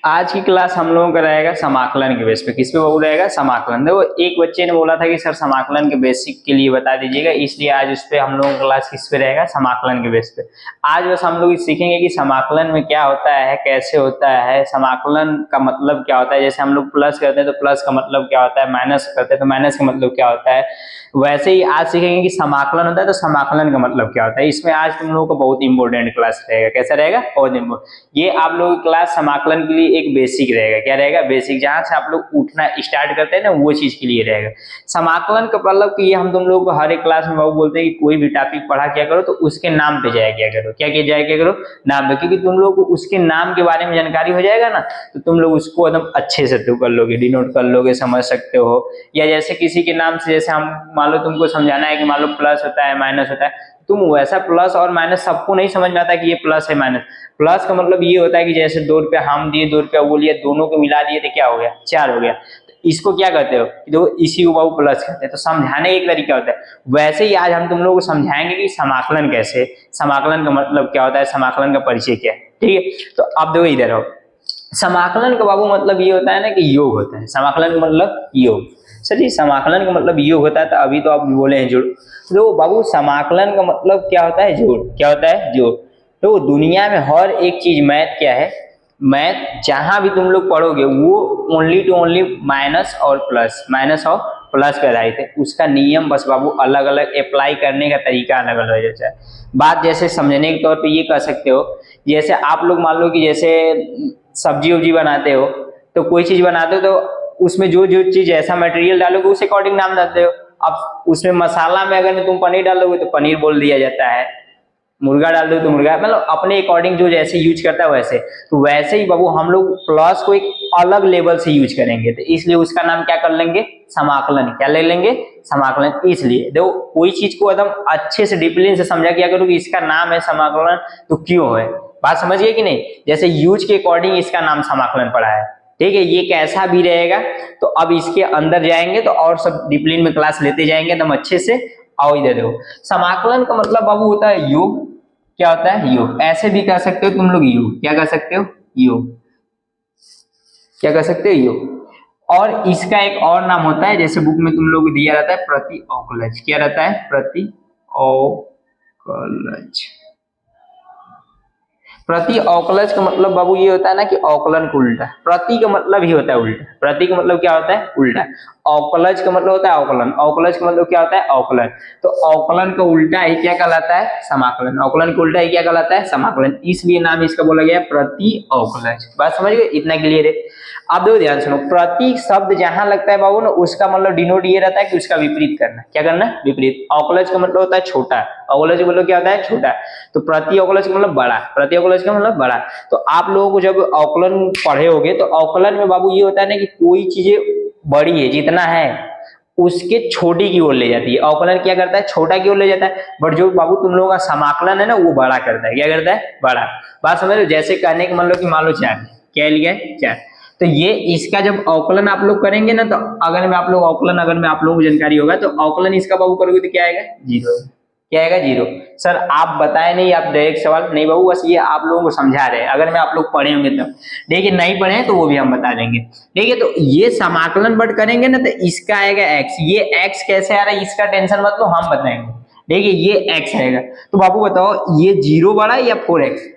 आज की क्लास हम लोगों का रहेगा समाकलन के बेस पे। किस पे बाबू रहेगा? समाकलन। देखो एक बच्चे ने बोला था कि सर समाकलन के बेसिक के लिए बता दीजिएगा, इसलिए आज उस पे हम लोगों का क्लास किस पे रहेगा? समाकलन के बेस पे। आज बस हम लोग सीखेंगे कि समाकलन में क्या होता है, कैसे होता है, समाकलन का मतलब क्या होता है। जैसे हम लोग प्लस करते हैं तो प्लस का मतलब क्या होता है, माइनस करते हैं तो माइनस का मतलब क्या होता है। वैसे ही आज सीखेंगे कि समाकलन होता है तो समाकलन का मतलब क्या होता है। इसमें आज तुम लोगों को बहुत इंपॉर्टेंट क्लास रहेगा। कैसा रहेगा? बहुत इंपॉर्टेंट। ये आप लोगों की क्लास समाकलन के लिए एक बेसिक रहेगा। क्या रहेगा? बेसिक। जहां से आप लोग उठना स्टार्ट करते हैं ना, वो चीज के लिए रहेगा समाकलन का मतलब कि ये हम तुम लोगों को हर एक क्लास में बाबू बोलते हैं कि कोई भी टॉपिक पढ़ा क्या करो तो उसके नाम पे जाया क्या करो। क्या किया जाए? क्या करो? नाम पे। क्योंकि तुम लोग को उसके नाम के बारे में जानकारी हो जाएगा ना, तो तुम लोग उसको एकदम अच्छे से कर लोगे, डिनोट कर लोगे, समझ सकते हो। या जैसे किसी के नाम से, जैसे हम मान लो तुमको समझाना है कि मान लो प्लस होता है, माइनस होता है, तुम वैसा प्लस और माइनस सबको नहीं समझ में आता कि ये प्लस है माइनस। प्लस का मतलब ये होता है कि जैसे 2 रुपया हम दिए, 2 रुपया वो लिया, दोनों को मिला दिए तो क्या हो गया? 4 हो गया। तो इसको क्या कहते हो? देखो इसी को बाबू प्लस कहते हैं। तो समझाने एक तरीका होता है। वैसे ही आज हम तुम लोगों को समझाएंगे कि समाकलन कैसे, समाकलन का मतलब क्या होता है, समाकलन का परिचय क्या है। ठीक है, तो अब देखो इधर हो। समाकलन का बाबू मतलब ये होता है ना कि योग होता है। समाकलन का मतलब योग। सर जी समाकलन का मतलब योग होता है, तो अभी तो आप बोले हैं जोड़। तो बाबू समाकलन का मतलब क्या होता है? जोड़। क्या होता है? जोड़। तो दुनिया में हर एक चीज, मैथ क्या है, मैथ जहां भी तुम लोग पढ़ोगे वो ओनली टू ओनली माइनस और प्लस, माइनस और प्लस पे आधारित है। उसका नियम बस बाबू अलग अलग, अप्लाई करने का तरीका अलग अलग हो जाता है। बात जैसे समझने के तौर पे ये कह सकते हो, जैसे आप लोग मान लो कि जैसे सब्जी उब्जी बनाते हो, तो कोई चीज बनाते हो तो उसमें जो जो चीज ऐसा मटेरियल डालोगे उस अकॉर्डिंग नाम डालते हो। अब उसमें मसाला में अगर तुम पनीर डालोगे तो पनीर बोल दिया जाता है, मुर्गा डाल दो तो मुर्गा, मतलब अपने अकॉर्डिंग जो जैसे यूज करता है वैसे। तो वैसे ही बाबू हम लोग प्लस को एक अलग लेवल से यूज करेंगे, तो इसलिए उसका नाम क्या कर लेंगे? समाकलन। क्या ले लेंगे? समाकलन। इसलिए देखो कोई चीज को एकदम अच्छे से डिसिप्लिन से समझा किया करो कि इसका नाम है समाकलन, तो क्यों है। बात समझ गए कि नहीं? जैसे यूज के अकॉर्डिंग इसका नाम समाकलन पड़ा है। ठीक है, ये कैसा भी रहेगा। तो अब इसके अंदर जाएंगे तो और सब डिसिप्लिन में क्लास लेते जाएंगे एकदम अच्छे से। आओ इधर देखो, समाकलन का मतलब बाबू होता है योग। क्या होता है? योग। ऐसे भी कह सकते हो तुम लोग योग। क्या कह सकते हो? योग। क्या कह सकते हो? योग। और इसका एक और नाम होता है, जैसे बुक में तुम लोग को दिया रहता है, प्रति अवकलज। क्या रहता है? प्रति अवकलज। प्रति अवकलज का मतलब बाबू ये होता है ना कि अवकलन को उल्टा। प्रति का मतलब ही होता है उल्टा। प्रति का मतलब क्या होता है? उल्टा। अवकलज का मतलब होता है अवकलन। अवकलज का मतलब क्या होता है? अवकलन। तो अवकलन का उल्टा ही क्या कहलाता है? समाकलन। अवकलन का उल्टा ही क्या कहलाता है? समाकलन। इसलिए नाम इसका बोला गया प्रति अवकलज। बात समझ गए? इतना क्लियर है। अब देखो ध्यान सुनो, प्रति शब्द जहां लगता है बाबू ना, उसका मतलब डिनोट ये रहता है कि उसका विपरीत करना। क्या करना? विपरीत। अवकलज का मतलब होता है छोटा। अवकलज का मतलब क्या होता है? छोटा। तो प्रति अवकलज का मतलब बड़ा। प्रति अवकलज का मतलब बड़ा। तो आप लोगों को जब अवकलन पढ़े होगे तो अवकलन में बाबू ये होता है ना कि कोई चीजें बड़ी है, जितना है उसके छोटी की ओर ले जाती है। अवकलन क्या करता है? छोटा की ओर ले जाता है। बट जो बाबू तुम लोगों का समाकलन है ना, वो बड़ा करता है। क्या करता है? बड़ा। बात समझ लो, जैसे कहने के मान लो कि मान लो 4, क्या लिया है? 4। तो ये इसका जब अवकलन आप लोग करेंगे ना, तो अगर में आप लोग अवकलन, अगर में आप लोगों को जानकारी होगा तो अवकलन इसका बाबू करोगे तो क्या आएगा? 0। क्या आएगा? 0। सर आप बताए नहीं, आप डायरेक्ट सवाल नहीं बाबू, बस ये आप लोगों को समझा रहे हैं। अगर मैं आप लोग पढ़े होंगे तब, देखिए नहीं पढ़े हैं तो वो भी हम बता देंगे। ठीक है, तो ये समाकलन बट करेंगे ना तो इसका आएगा x। ये x कैसे आ रहा है इसका टेंशन मत लो, हम बताएंगे। देखिए ये x आएगा, तो बाबू बताओ ये 0 बड़ा है या 4x?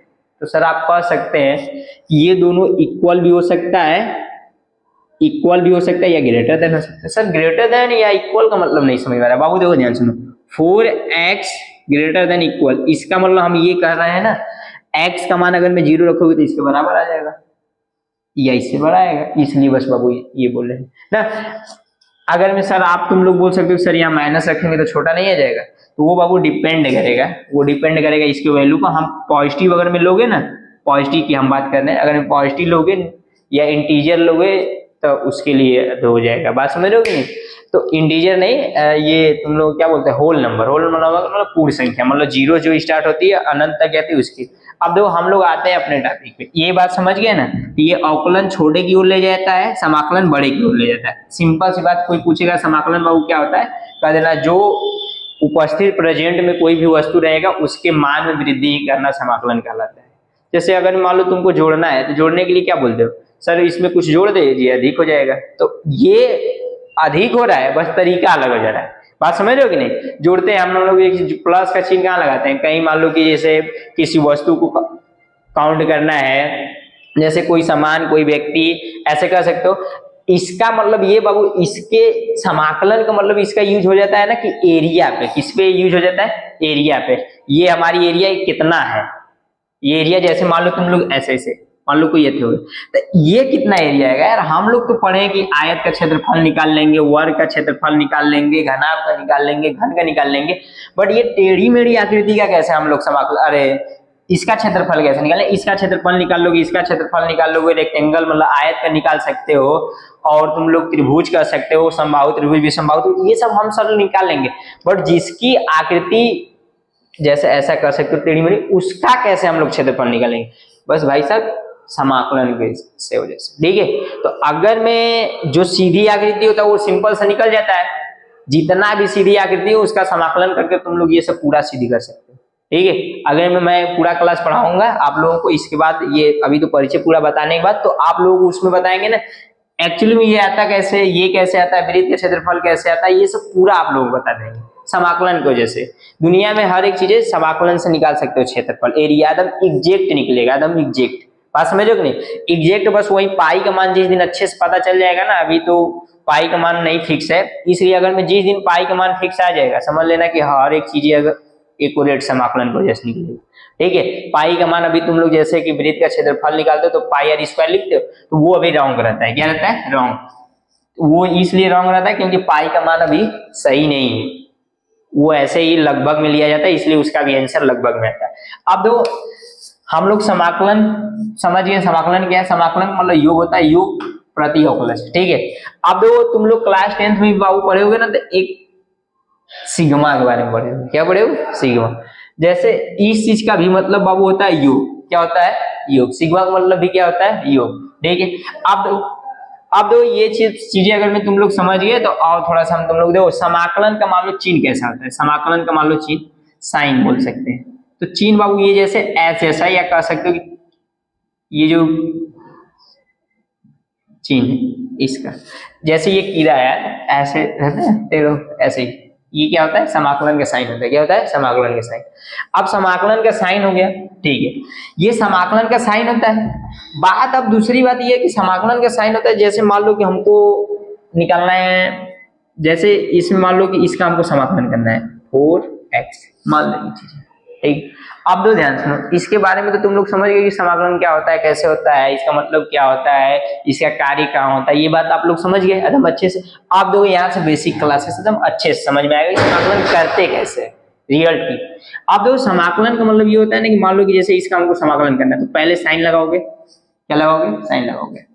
तो सर आप कह सकते हैं ये दोनों इक्वल भी हो सकता है, इक्वल भी हो सकता है या ग्रेटर देन हो सकता है। सर ग्रेटर देन या इक्वल का मतलब नहीं समझ में आ रहा है बाबू। देखो ध्यान सुनो, 4x ग्रेटर देन इक्वल, इसका मतलब हम ये कह रहे हैं ना, x का मान अगर मैं 0 रखोगे तो इसके बराबर आ जाएगा या इससे बड़ा आएगा। इसलिए बस बाबू ये बोल रहे हैं ना। अगर मैं सर आप तुम लोग बोल सकते हो सर यहाँ माइनस रखेंगे तो छोटा नहीं आ जाएगा, तो वो बाबू डिपेंड करेगा, वो डिपेंड करेगा इसके वैल्यू को। हम पॉजिटिव अगर में लोगे ना, पॉजिटिव की हम बात कर रहे हैं, अगर पॉजिटिव लोगे या इंटीजर लोगे तो उसके लिए तो हो जाएगा। बात समझ रहे हो कि नहीं? तो इंटीजर नहीं, ये तुम लोग क्या बोलते हैं, होल नंबर। होल नंबर मतलब पूर्ण संख्या, मतलब 0 जो स्टार्ट होती है अनंत तक जाती है उसकी। अब देखो हम लोग आते हैं अपने टॉपिक पे, ये बात समझ गए ना? ये अवकलन छोटे की ओर ले जाता है, समाकलन बड़े की ओर ले जाता है। सिंपल सी बात, कोई पूछेगा समाकलन बाबू क्या होता है, कह देना जो उपस्थित प्रेजेंट में कोई भी वस्तु रहेगा उसके मान में वृद्धि करना समाकलन कहलाता है। जैसे अगर मान लो तुमको जोड़ना है तो जोड़ने के लिए क्या बोलते हो, सर इसमें कुछ जोड़ दे, ये अधिक हो जाएगा। तो ये अधिक हो रहा है, बस तरीका अलग हो जा रहा है। बात समझ रहे हो कि नहीं? जोड़ते हैं हम लोग एक प्लस का चिन्ह कहाँ लगाते हैं, कहीं मान लो कि जैसे किसी वस्तु को काउंट करना है, जैसे कोई सामान कोई व्यक्ति, ऐसे कर सकते हो। इसका मतलब ये बाबू, इसके समाकलन का मतलब इसका यूज हो जाता है ना कि एरिया पे। किस पे यूज हो जाता है? एरिया पे। ये हमारी एरिया कितना है, ये एरिया जैसे मान लो तुम लोग ऐसे ऐसे मान लो कोई ये थे, तो ये कितना एरिया है यार। हम लोग तो पढ़े कि आयत का क्षेत्रफल निकाल लेंगे, वर्ग का क्षेत्रफल निकाल लेंगे, घनाभ का निकाल लेंगे, घन का निकाल लेंगे, बट ये टेढ़ी मेढ़ी आकृति का कैसे हम लोग समाकलन, अरे इसका क्षेत्रफल कैसे निकालें, इसका क्षेत्रफल निकाल लोगे, इसका क्षेत्रफल निकाल लोगे, रेक्टेंगल मतलब आयत का निकाल सकते हो, और तुम लोग त्रिभुज कर सकते हो, समबाहु त्रिभुज विषमबाहु, तो ये सब हम सब निकाल लेंगे। बट जिसकी आकृति जैसे ऐसा कर सकते हो टेढ़ी मेढ़ी, उसका कैसे हम लोग क्षेत्रफल निकालेंगे? बस भाई साहब समाकलन से वजह से, ठीक है। तो अगर मैं जो सीधी आकृति होता है वो सिंपल से निकल जाता है, जितना भी सीधी आकृति है उसका समाकलन करके तुम लोग ये सब पूरा सीधी कर सकते हो, ठीक है। अगर मैं पूरा क्लास पढ़ाऊंगा आप लोगों को, इसके बाद ये अभी तो परिचय पूरा बताने के बाद तो आप लोग उसमें बताएंगे ना एक्चुअली में ये आता कैसे, ये कैसे आता है, वृत्त का क्षेत्रफल कैसे आता है, ये सब पूरा आप लोग बता देंगे समाकलन की वजह से। दुनिया में हर एक चीजें समाकलन से निकाल सकते हो क्षेत्रफल, एरिया एकदम एग्जैक्ट निकलेगा, एकदम एग्जैक्ट। बात समझो कि नहीं? एग्जैक्ट बस वही पाई का मान जिस दिन अच्छे से पता चल जाएगा ना, अभी तो पाई का मान नहीं फिक्स है, इसलिए अगर मैं जिस दिन पाई का मान फिक्स आ जाएगा समझ लेना कि हर एक चीजें अगर एक्यूरेट समाकलन की वजह से निकलेगी, ठीक है। पाई का मान अभी तुम लोग जैसे कि वृत्त का क्षेत्रफल निकालते हो तो पाई आर स्क्वायर लिखते हो, तो वो अभी रॉन्ग रहता है। क्या रहता है? रॉन्ग। वो इसलिए रॉन्ग रहता है क्योंकि पाई का मान अभी सही नहीं है, वो ऐसे ही लगभग में लिया जाता है, इसलिए उसका भी आंसर लगभग में आता है। अब दो हम लोग समाकलन समझ गए। समाकलन क्या है? समाकलन मतलब योग होता है, योग प्रति अवकलज, ठीक है। अब दो तुम लोग क्लास 10th में बाबू पढ़े होगे ना, तो एक सिग्मा के बारे में पढ़े होगे। क्या पढ़े हो? सिग्मा। जैसे इस चीज का भी मतलब बाबू होता है योग। क्या होता है? योग। सिग्मा का मतलब भी क्या होता है? योग, ठीक है। अब दो ये चीजें अगर मैं तुम लोग समझ गए तो और थोड़ा सा हम तुम लोग देखो समाकलन का मान लो चिन्ह कैसा होता है। समाकलन का मान लो चिन्ह साइन बोल सकते हैं। तो चिन्ह बाबू ये जैसे ऐसा या कह सकते हो कि ये जो चिन्ह है इसका, जैसे ये कीड़ा है ऐसे रहता है टेढ़ो, ऐसे ही ये क्या होता है? समाकलन का साइन होता है। क्या होता है? समाकलन का साइन। अब समाकलन का साइन हो गया, ठीक है, ये समाकलन का साइन होता है। बात अब दूसरी बात ये है कि समाकलन का साइन होता है, जैसे मान लो कि हमको निकालना है, जैसे इसमें मान लो कि इसका हमको समाकलन करना है 4x, मान लो ये चीज, ठीक। अब दो ध्यान सुनो, इसके बारे में तो तुम लोग समझ गए कि समाकलन क्या होता है, कैसे होता है, इसका मतलब क्या होता है, इसका कार्य क्या होता है, ये बात आप लोग समझ गए एकदम अच्छे से। आप दो यहाँ से बेसिक क्लासेस एकदम अच्छे से समझ में आएगा समाकलन करते कैसे, रियल की। अब दो समाकलन का मतलब ये होता है ना कि मान लो कि जैसे इसका हमको समाकलन करना है तो पहले साइन लगाओगे। क्या लगाओगे? साइन लगाओगे।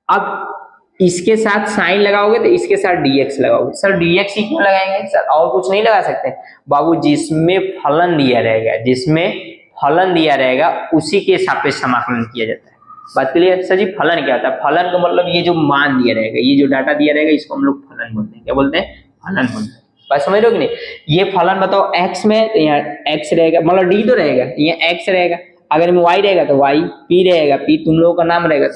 अब इसके साथ साइन लगाओगे तो इसके साथ dx लगाओगे। सर dx ही क्यों लगाएंगे सर, और कुछ नहीं लगा सकते बाबू? जिसमें फलन दिया रहेगा, जिसमें फलन दिया रहेगा उसी के सापेक्ष समाकलन किया जाता है। बात क्लियर? सर जी फलन क्या होता है? फलन का मतलब ये जो मान दिया रहेगा, ये जो डाटा दिया रहेगा, इसको हम लोग फलन बोलते हैं। क्या बोलते हैं? फलन बोलते हैं। बात समझ लो कि नहीं? ये फलन बताओ x में, तो यहाँ x रहेगा, मतलब d तो रहेगा, यहाँ x रहेगा, अगर में y रहेगा तो y, p रहेगा, p तुम लोगों का नाम रहेगा।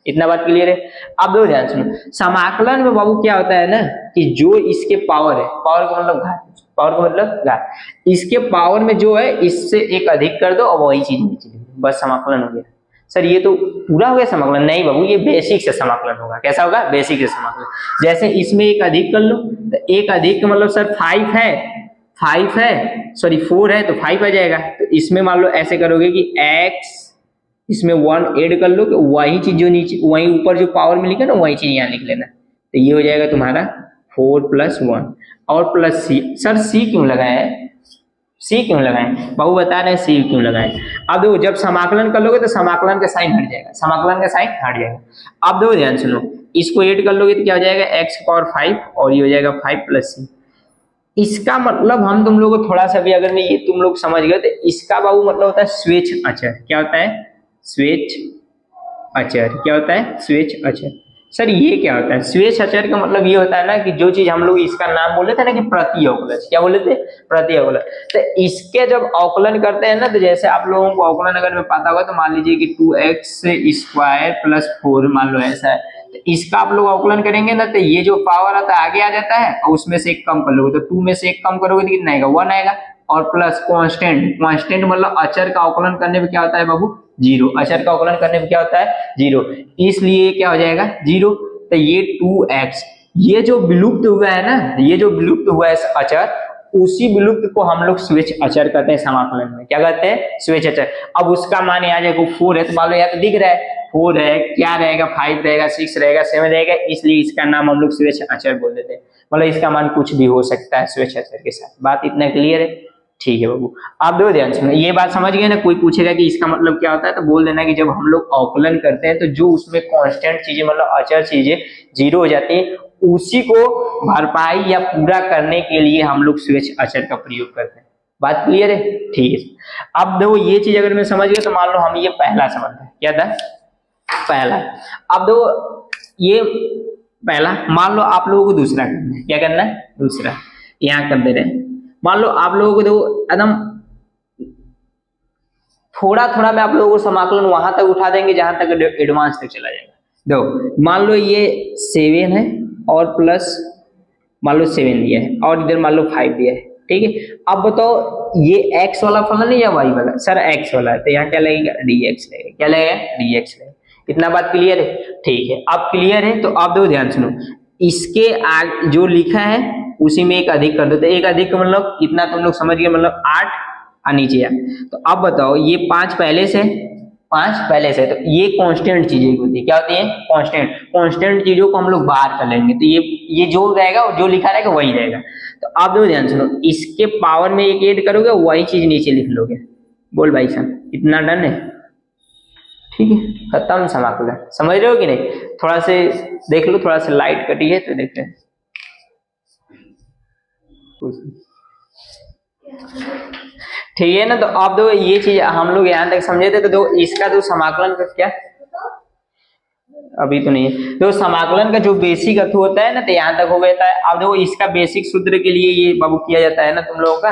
इतना बात क्लियर है? अब दो ध्यान सुनो, समाकलन में बाबू क्या होता है ना कि जो इसके पावर है, पावर का मतलब घात, पावर का मतलब घात, इसके पावर में जो है इससे एक अधिक कर दो और वही चीज नीचे लिख दो, बस समाकलन हो गया। सर ये तो पूरा हो गया समाकलन? नहीं बाबू, ये बेसिक से समाकलन होगा। कैसा होगा? बेसिक से समाकलन। जैसे इसमें एक अधिक कर लो, तो एक अधिक का मतलब सर 5 है, सॉरी 4 है तो 5 आ जाएगा। तो इसमें मान लो ऐसे करोगे कि x, इसमें 1 ऐड कर लो, वही चीज जो नीचे, वही ऊपर जो पावर में लिखा ना वही चीज यहाँ लिख लेना। तो ये हो जाएगा तुम्हारा 4 + 1 और प्लस c। सर c क्यों लगाया है? c क्यों लगाए बाबू? बता रहे हैं c क्यों लगाए। अब देखो जब समाकलन कर लोगे तो समाकलन का साइन हट जाएगा, समाकलन का साइन हट जाएगा। अब देखो ध्यान सुनो, इसको ऐड कर लोगे तो क्या हो जाएगा? x⁴ और ये हो जाएगा 5 + c। इसका मतलब हम तुम लोग को थोड़ा सा भी अगर मैं ये तुम लोग समझ गए तो इसका बाबू मतलब होता है स्वेच्छ अचर। क्या होता है? स्वेच्छ अचर। क्या होता है? स्वेच्छ अचर। सर ये क्या होता है? स्वेच्छ अचर का मतलब ये होता है ना कि जो चीज हम लोग इसका नाम बोले थे ना कि प्रति अवकलज, क्या बोले थे? प्रति अवकलज। तो इसके जब अवकलन करते हैं ना, तो जैसे आप लोगों को अवकलन अगर में पता होगा तो मान लीजिए कि 2x² + 4 मान लो ऐसा है, तो इसका आप लोग अवकलन करेंगे ना, तो ये जो पावर आता है आगे आ जाता है और उसमें से एक कम कर लोगे, तो 2 में से एक कम करोगे तो कितना आएगा? 1 आएगा। और प्लस कांस्टेंट, कांस्टेंट मतलब अचर का अवकलन करने पे क्या होता है बाबू? 0। अचर का अवकलन करने पे क्या होता है? 0। इसलिए क्या हो जाएगा? 0। तो ये 2x, ये जो विलुप्त हुआ है ना, ये जो विलुप्त हुआ है अचर, उसी विलुप्त को हम लोग स्वेच्छ अचर कहते हैं समाकलन में। क्या कहते हैं? स्वेच्छ अचर। अब उसका मान यहाँ देखो 4 है, तो मान लो यहाँ तो दिख रहा है 4 है, क्या रहेगा? 5 रहेगा, 6 रहेगा, 7 रहेगा, इसलिए इसका नाम हम लोग स्वेच्छ अचर बोल देते हैं। मतलब इसका मान कुछ भी हो सकता है स्वेच्छ अचर के साथ। बात इतना क्लियर है? ठीक है बाबू, आप दो ध्यान से ये बात समझ गए ना। कोई पूछेगा कि इसका मतलब क्या होता है, तो बोल देना कि जब हम लोग अवकलन करते हैं तो जो उसमें कांस्टेंट चीजें मतलब अचर चीजें 0 हो जाती है, उसी को भरपाई या पूरा करने के लिए हम लोग स्वेच्छ अचर का प्रयोग करते हैं। बात क्लियर है? ठीक है। अब देखो ये चीज अगर मैं समझ गया तो मान लो हम ये पहला समझ गए, क्या था? पहला। अब देखो ये पहला, मान लो आप लोगों को दूसरा करना है। क्या करना है? दूसरा। यहाँ कर दे रहे हैं। मान लो आप लोगों को देखो एकदम थोड़ा थोड़ा में आप लोगों को समाकलन वहां तक उठा देंगे जहां तक एडवांस तक चला जाएगा। देखो मान लो ये 7 है और प्लस मान लो 7 दिया है और इधर मान लो 5 दिया है, ठीक है। अब बताओ ये x वाला फलन है या y वाला? सर x वाला है, तो यहाँ क्या लगेगा? dx लगेगा। क्या लगेगा? dx लगेगा। इतना बात क्लियर है? ठीक है। अब क्लियर है तो आप देखो ध्यान सुनो, इसके आगे जो लिखा है उसी में एक अधिक कर दो, तो एक अधिक मतलब इतना तुम लोग समझ गए, मतलब 8 और नीचे है। तो अब बताओ ये 5 पहले से, 5 पहले से, तो ये कांस्टेंट चीजें होती है। क्या होती है? कांस्टेंट। कांस्टेंट चीजों को हम लोग बाहर कर लेंगे, तो ये जो रहेगा जो लिखा रहेगा वही रहेगा। तो आप दो ध्यान सुनो, इसके पावर में एक ऐड करोगे वही चीज नीचे लिख लोगे। बोल भाई साहब, इतना डन है? ठीक है, खत्म समाकलन। समझ रहे हो कि नहीं? थोड़ा से देख लो, थोड़ा सा लाइट कटी है तो देखते हैं। ठीक है ना। तो आप दो ये चीज हम लोग यहां तक समझे थे, तो दो इसका तो समाकलन का क्या अभी तो नहीं है। तो समाकलन का जो बेसिक अर्थ होता है ना, तो यहाँ तक हो गया था। अब देखो इसका बेसिक सूत्र के लिए ये बाबू किया जाता है ना तुम लोगों का,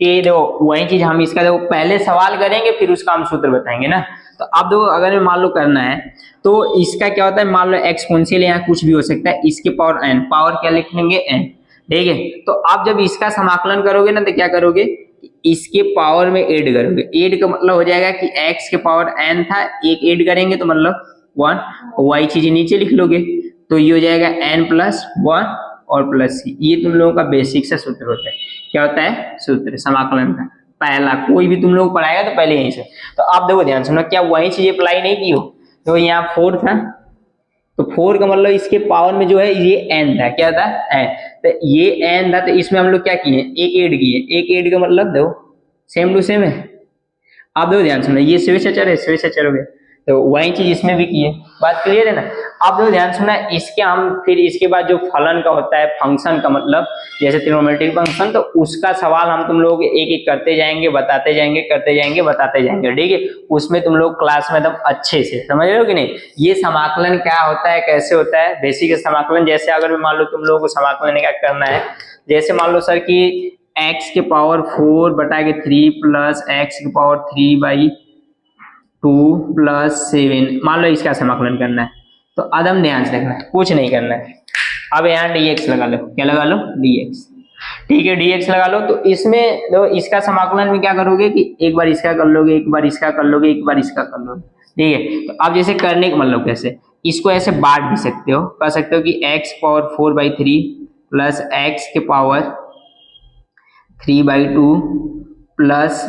कि देखो वही चीज हम इसका देखो पहले सवाल करेंगे फिर उसका हम सूत्र बताएंगे ना। तो अब देखो अगर मान लो करना है तो इसका क्या होता है, मान लो एक्सपोनेंशियल यहाँ कुछ भी हो सकता है, इसके पावर n, पावर क्या लिख लेंगे? n, ठीक है। तो आप जब इसका समाकलन करोगे ना तो क्या करोगे? इसके पावर में ऐड करोगे। ऐड का मतलब हो जाएगा कि x के पावर n था, एक ऐड करेंगे तो मतलब 1, y चीज नीचे लिख लोगे, तो ये हो जाएगा n + 1 और प्लस c। ये तुम लोगों का बेसिक सा सूत्र होता है। क्या होता है? सूत्र समाकलन का पहला। कोई भी तुम लोग पढ़ाएगा तो पहले यहीं से। तो आप देखो ध्यान सुनो, क्या वही चीज अप्लाई नहीं की हो? तो यहाँ 4 था, तो 4 का मतलब इसके पावर में जो है ये n था। क्या था? n। तो ये n था, तो इसमें हम लोग क्या किए? एक ऐड किए। एक ऐड का मतलब देखो सेम टू सेम है। आप देखो ध्यान सुनो, ये स्वेच्छ अचर है, स्वेच्छ अचर हो गया, तो वही चीज इसमें भी किए। बात क्लियर है ना? आप देखो ध्यान सुना, इसके हम फिर इसके बाद जो फलन का होता है, फंक्शन का मतलब जैसे ट्रिग्नोमेट्रिक फंक्शन, तो उसका सवाल हम तुम लोग एक एक करते जाएंगे, बताते जाएंगे, करते जाएंगे, बताते जाएंगे, ठीक है। उसमें तुम लोग क्लास में एकदम अच्छे से समझ रहे हो कि नहीं? ये समाकलन क्या होता है, कैसे होता है, बेसिक समाकलन। जैसे अगर मान लो तुम लोगों को समाकलन क्या करना है, जैसे मान लो सर की x के पावर 4/3 प्लस x के पावर 3/2 प्लस 7, मान लो इसका समाकलन करना है, तो आदम ध्यान से रखना, कुछ नहीं करना है। अब यहाँ dx लगा लो। क्या लगा लो? dx। ठीक है, dx लगा लो। तो इसमें तो इसका समाकलन में क्या करोगे कि एक बार इसका कर लोगे, एक बार इसका कर लोगे, एक बार इसका कर लोगे, ठीक है। तो अब जैसे करने का मतलब कैसे, इसको ऐसे बांट भी सकते हो, कह सकते हो कि x पावर 4/3 प्लस x के पावर 3/2 प्लस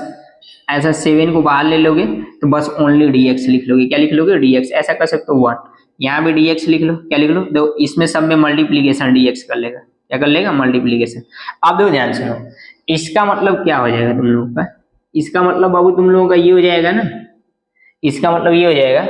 ऐसा 7 को बाहर ले लोगे तो बस ओनली dx लिख लोगे। क्या लिख लोगे? dx। ऐसा कर सकते हो 1, यहाँ भी dx लिख लो। क्या लिख लो? देखो इसमें सब में मल्टीप्लीकेशन dx कर लेगा। क्या कर लेगा? मल्टीप्लीकेशन। अब देखो ध्यान सुनो, इसका मतलब क्या हो जाएगा तुम लोगों का? इसका मतलब बाबू तुम लोगों का ये हो जाएगा ना, इसका मतलब ये हो जाएगा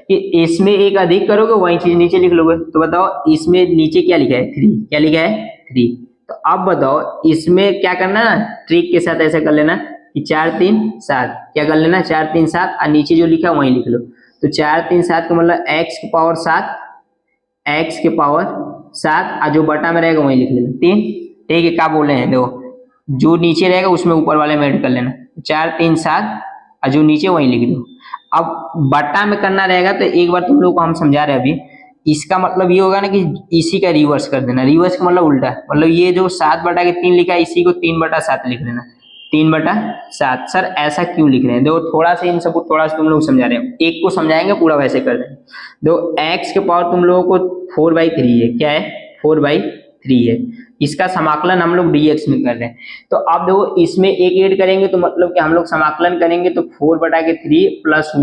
कि इसमें एक अधिक करोगे वही चीज नीचे लिख लोगे। तो बताओ इसमें नीचे क्या लिखा है? 3। क्या लिखा है? 3। तो अब बताओ इसमें क्या करना है? ट्रिक के साथ ऐसा कर लेना कि 4 3 7। क्या कर लेना? 4 3 7 और नीचे जो लिखा है वही लिख लो। तो 4 3 7 का मतलब x की पावर 7 एक्स के पावर 7 और जो बटा में रहेगा वही लिख लेना 3। ठीक है, क्या बोले हैं देखो, जो नीचे रहेगा उसमें ऊपर वाले में ऐड कर लेना, 4 3 7 और जो नीचे वही लिख दो। अब बटा में करना रहेगा तो एक बार तुम लोग को हम समझा रहे हैं अभी, इसका मतलब ये होगा ना कि इसी का रिवर्स कर देना। रिवर्स का मतलब उल्टा, मतलब ये जो 7/3 लिखा है इसी को 3/7 लिख लेना, 3/7। सर ऐसा क्यों लिख रहे हैं, देखो थोड़ा सा इन सबको थोड़ा सा तुम लोग समझा रहे हैं, एक को समझाएंगे पूरा वैसे कर देंगे। देखो एक्स के पावर तुम लोगों को 4/3 है, क्या है 4/3 है, इसका समाकलन हम लोग dx में कर रहे हैं। तो अब देखो इसमें एक ऐड करेंगे तो मतलब कि हम लोग समाकलन करेंगे तो 4/3 +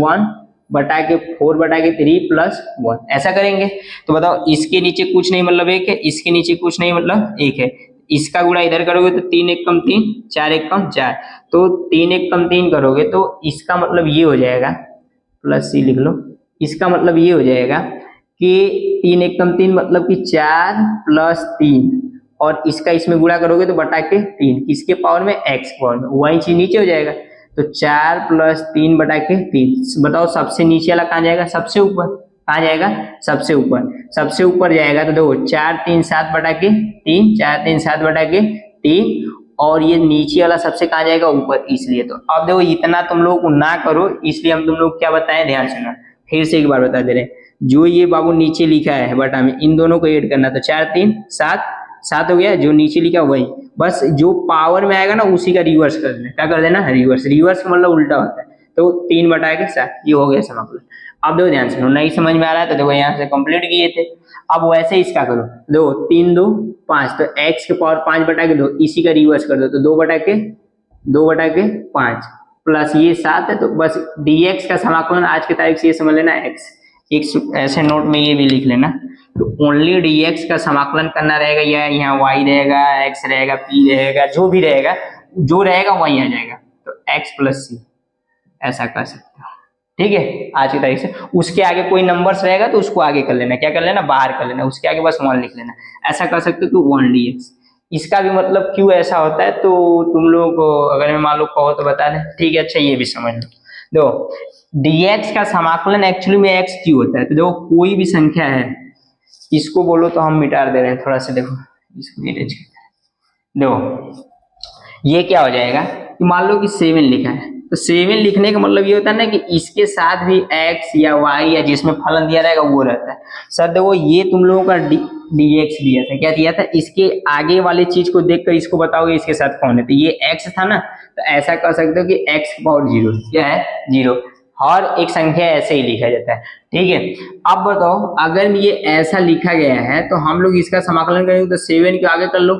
1/4/3 + 1 ऐसा करेंगे। तो बताओ इसके नीचे कुछ नहीं मतलब 1 है, इसके नीचे कुछ नहीं मतलब 1 है, इसका गुणा इधर करोगे तो 3 1 कम 3 4 1 कम 4, तो 3 1 कम 3 करोगे तो इसका मतलब ये हो जाएगा, प्लस सी लिख लो, इसका मतलब ये हो जाएगा कि 3 1 कम 3 मतलब कि 4 + 3 और इसका इसमें गुणा करोगे तो बटा के 3, किसके पावर में एक्स पावर में, वही चीज नीचे हो जाएगा। तो 4 + 3/3, बताओ सबसे नीचे वाला कहाँ जाएगा, सबसे ऊपर, कहाँ जाएगा सबसे ऊपर, सबसे ऊपर जाएगा। तो देखो 4 3 7/3, 4 3 7/3 और ये नीचे वाला सबसे कहाँ जाएगा ऊपर, इसलिए। तो अब देखो इतना तुम लोग को ना करो, इसलिए हम तुम लोग क्या बताएं, ध्यान सुना, फिर से एक बार बता दे रहे हैं। जो ये बाबू नीचे लिखा है बटा में, इन दोनों को ऐड करना, तो 4 3 7 हो गया, जो नीचे लिखा वही, बस जो पावर में आएगा ना उसी का रिवर्स कर देना। क्या कर देना, रिवर्स। रिवर्स का मतलब उल्टा होता है। तो 3/7 ये हो गया समाकलन। अब देखो ध्यान से, नहीं समझ में आ रहा है तो देखो यहाँ से कंप्लीट किए थे। अब वैसे इसका करो, देखो 3 2 5, तो x के पावर 5/2 इसी का रिवर्स कर दो, तो 2/5 प्लस ये 7 है, तो बस dx का समाकलन आज की तारीख से ये समझ लेना x। एक ऐसे नोट में ये भी लिख लेना, तो ओनली dx का समाकलन करना रहेगा, या यहाँ y रहेगा, x रहेगा, p रहेगा, जो भी रहेगा, जो रहेगा वही आ जाएगा, तो x + c ऐसा कर सकते हो। ठीक है, आज की तारीख से उसके आगे कोई नंबर्स रहेगा तो उसको आगे कर लेना, क्या कर लेना, बाहर कर लेना, उसके आगे बस 1 लिख लेना, ऐसा कर सकते हो। तो 1 dx, इसका भी मतलब क्यों ऐसा होता है तो तुम लोग अगर मैं मान लो कहो तो बता दें। ठीक है, अच्छा ये भी समझ लो, देखो dx का समाकलन एक्चुअली में x क्यों होता है, तो देखो कोई भी संख्या है, इसको बोलो तो हम मिटा दे रहे हैं थोड़ा सा, देखो इसको इरेज करते हैं। देखो ये क्या हो जाएगा कि मान लो कि 7 लिखा है, तो 7 लिखने का मतलब ये होता है ना कि इसके साथ भी x या y या जिसमें फलन दिया रहेगा वो रहता है। सर देखो ये तुम लोगों का dx दिया था, क्या दिया था, इसके आगे वाली चीज को देखकर इसको बताओगे इसके साथ कौन है, तो ये x था ना, तो ऐसा कर सकते हो कि x की पावर 0 क्या है 0, हर एक संख्या ऐसे ही लिखा जाता है। ठीक है, अब बताओ अगर ये ऐसा लिखा गया है तो हम लोग इसका समाकलन करेंगे, तो 7 के आगे कर लो,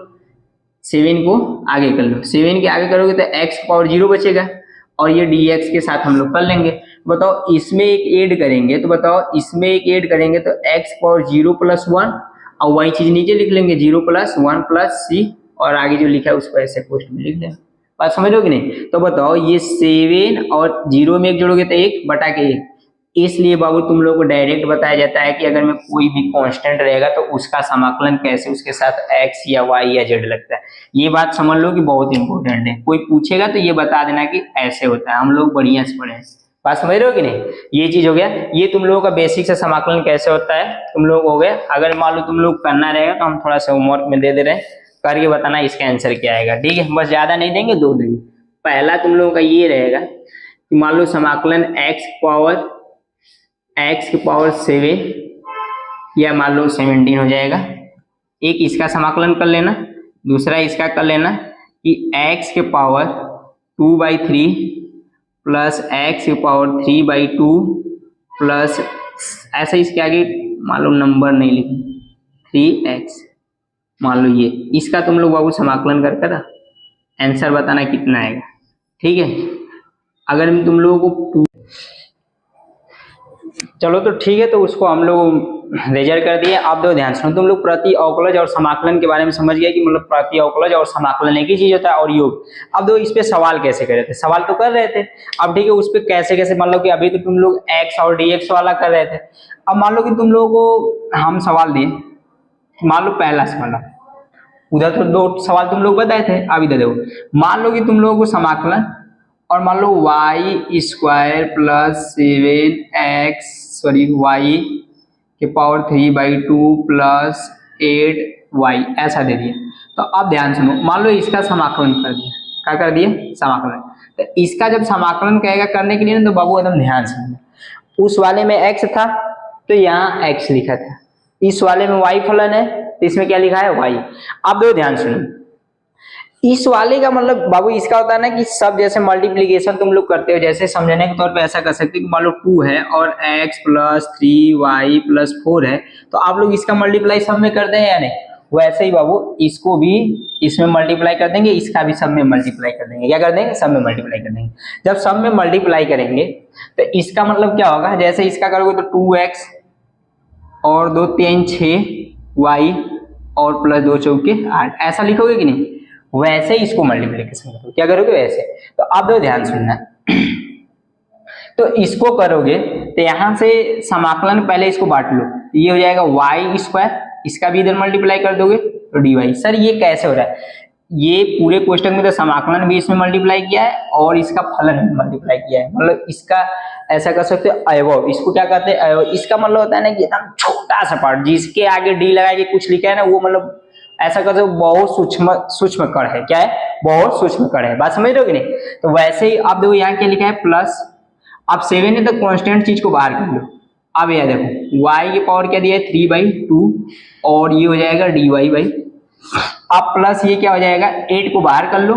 7 को आगे कर लो, 7 के आगे करोगे तो x की पावर 0 बचेगा, और ये dx के साथ हम लोग कर लेंगे। बताओ इसमें एक ऐड करेंगे, तो बताओ इसमें एक ऐड करेंगे तो x पावर 0 + 1 और वही चीज नीचे लिख लेंगे 0 + 1 + c, और आगे जो लिखा है उसको ऐसे पोस्ट में लिख देंगे। बात समझ लो कि नहीं। तो बताओ ये 7 और 0 में 1 जोड़ोगे तो 1/1, इसलिए बाबू तुम लोग को डायरेक्ट बताया जाता है कि अगर में कोई भी कांस्टेंट रहेगा तो उसका समाकलन कैसे उसके साथ x या y या z लगता है। ये बात समझ लो कि बहुत इंपॉर्टेंट है, कोई पूछेगा तो ये बता देना कि ऐसे होता है, हम लोग बढ़िया से पढ़े हैं। बात समझ रहे हो कि नहीं, ये चीज हो गया, ये तुम लोगों का बेसिक से समाकलन कैसे होता है तुम लोग हो गया। अगर मान लो तुम लोग करना रहेगा तो हम थोड़ा सा होमवर्क में दे रहे हैं, करके बताना इसका आंसर क्या आएगा। ठीक है, बस ज्यादा नहीं देंगे, 2 देंगे। पहला तुम लोगों का ये रहेगा कि मान लो समाकलन x की पावर 7 या मान लो 17 हो जाएगा। एक इसका समाकलन कर लेना, दूसरा इसका कर लेना कि x के पावर 2/3 प्लस x के पावर 3/2 प्लस ऐसा इसके आगे मान लो नंबर नहीं लिखे 3x, मान लो ये इसका तुम लोग बाबू समाकलन कर कर आंसर बताना कितना आएगा। ठीक है, अगर तुम लोगों को चलो तो ठीक है, तो उसको हम लोग रिजल्ट कर दिए। आप दो ध्यान सुनो, तुम लोग प्रति अवकलज और समाकलन के बारे में समझ गए कि मतलब प्रति अवकलज और समाकलन एक ही चीज होता है, और योग। अब दो इस पे सवाल कैसे कर रहे थे, सवाल तो कर रहे थे। अब ठीक है, उस पर कैसे कैसे मान लो कि अभी तो तुम लोग x और dx वाला कर रहे थे। अब मान लो कि तुम लोगों को हम सवाल दिए, मान लो पहला सवाल, उधर तो 2 सवाल तुम लोग बताए थे, अब इधर देखो मान लो कि तुम लोगों को समाकलन और मान लो y² + 7x y के पावर 3/2 प्लस 8y ऐसा दे दिया। तो अब ध्यान सुनो, मान लो इसका समाकलन कर दिया, क्या कर दिया, समाकलन। तो इसका जब समाकलन कहेगा करने के लिए ना, तो बाबू एकदम ध्यान से, उस वाले में x था तो यहाँ x लिखा था, इस वाले में y फलन है तो इसमें क्या लिखा है, y। अब दो ध्यान सुनो, इस वाले का मतलब बाबू इसका होता है ना कि सब जैसे मल्टीप्लीकेशन तुम लोग करते हो, जैसे समझने के तौर पे ऐसा कर सकते हो कि मान लो 2 है और x प्लस 3y प्लस 4 है, तो आप लोग इसका मल्टीप्लाई सब में कर दें या नहीं, वैसे ही बाबू इसको भी इसमें मल्टीप्लाई कर देंगे, इसका भी सब में मल्टीप्लाई कर देंगे। क्या कर देंगे, सब में मल्टीप्लाई कर देंगे। जब सब में मल्टीप्लाई करेंगे तो इसका मतलब क्या होगा, जैसे इसका करोगे तो 2x और 2 3 6y और प्लस 2 चौके 8 ऐसा लिखोगे कि नहीं, वैसे ही इसको मल्टीप्लिकेशन करोगे। क्या करोगे, वैसे। तो अब ध्यान सुनना, तो इसको करोगे तो यहां से समाकलन पहले इसको बांट लो, ये हो जाएगा y², इसका भी इधर मल्टीप्लाई कर दोगे तो dy। सर ये कैसे हो रहा है, ये पूरे क्वेश्चन में तो समाकलन भी इसमें मल्टीप्लाई किया है और इसका फलन भी मल्टीप्लाई किया है, मतलब इसका ऐसा कर सकते हो अवयव, इसको क्या कहते हैं, अवयव। इसका मतलब होता है ना कि एकदम छोटा सा पार्ट, जिसके आगे डी लगा के कुछ लिखा है ना, वो मतलब ऐसा कर सकते हो बहुत सूक्ष्म कण है। क्या है, बहुत सूक्ष्म कण है, बात समझ रहे हो कि नहीं। तो वैसे ही आप देखो यहाँ क्या लिखा है, प्लस, अब 7 है तो कांस्टेंट चीज को बाहर कर लो। अब यह देखो y की पावर क्या दिया है, 3/2 और ये हो जाएगा dy। अब प्लस ये क्या हो जाएगा, 8 को बाहर कर लो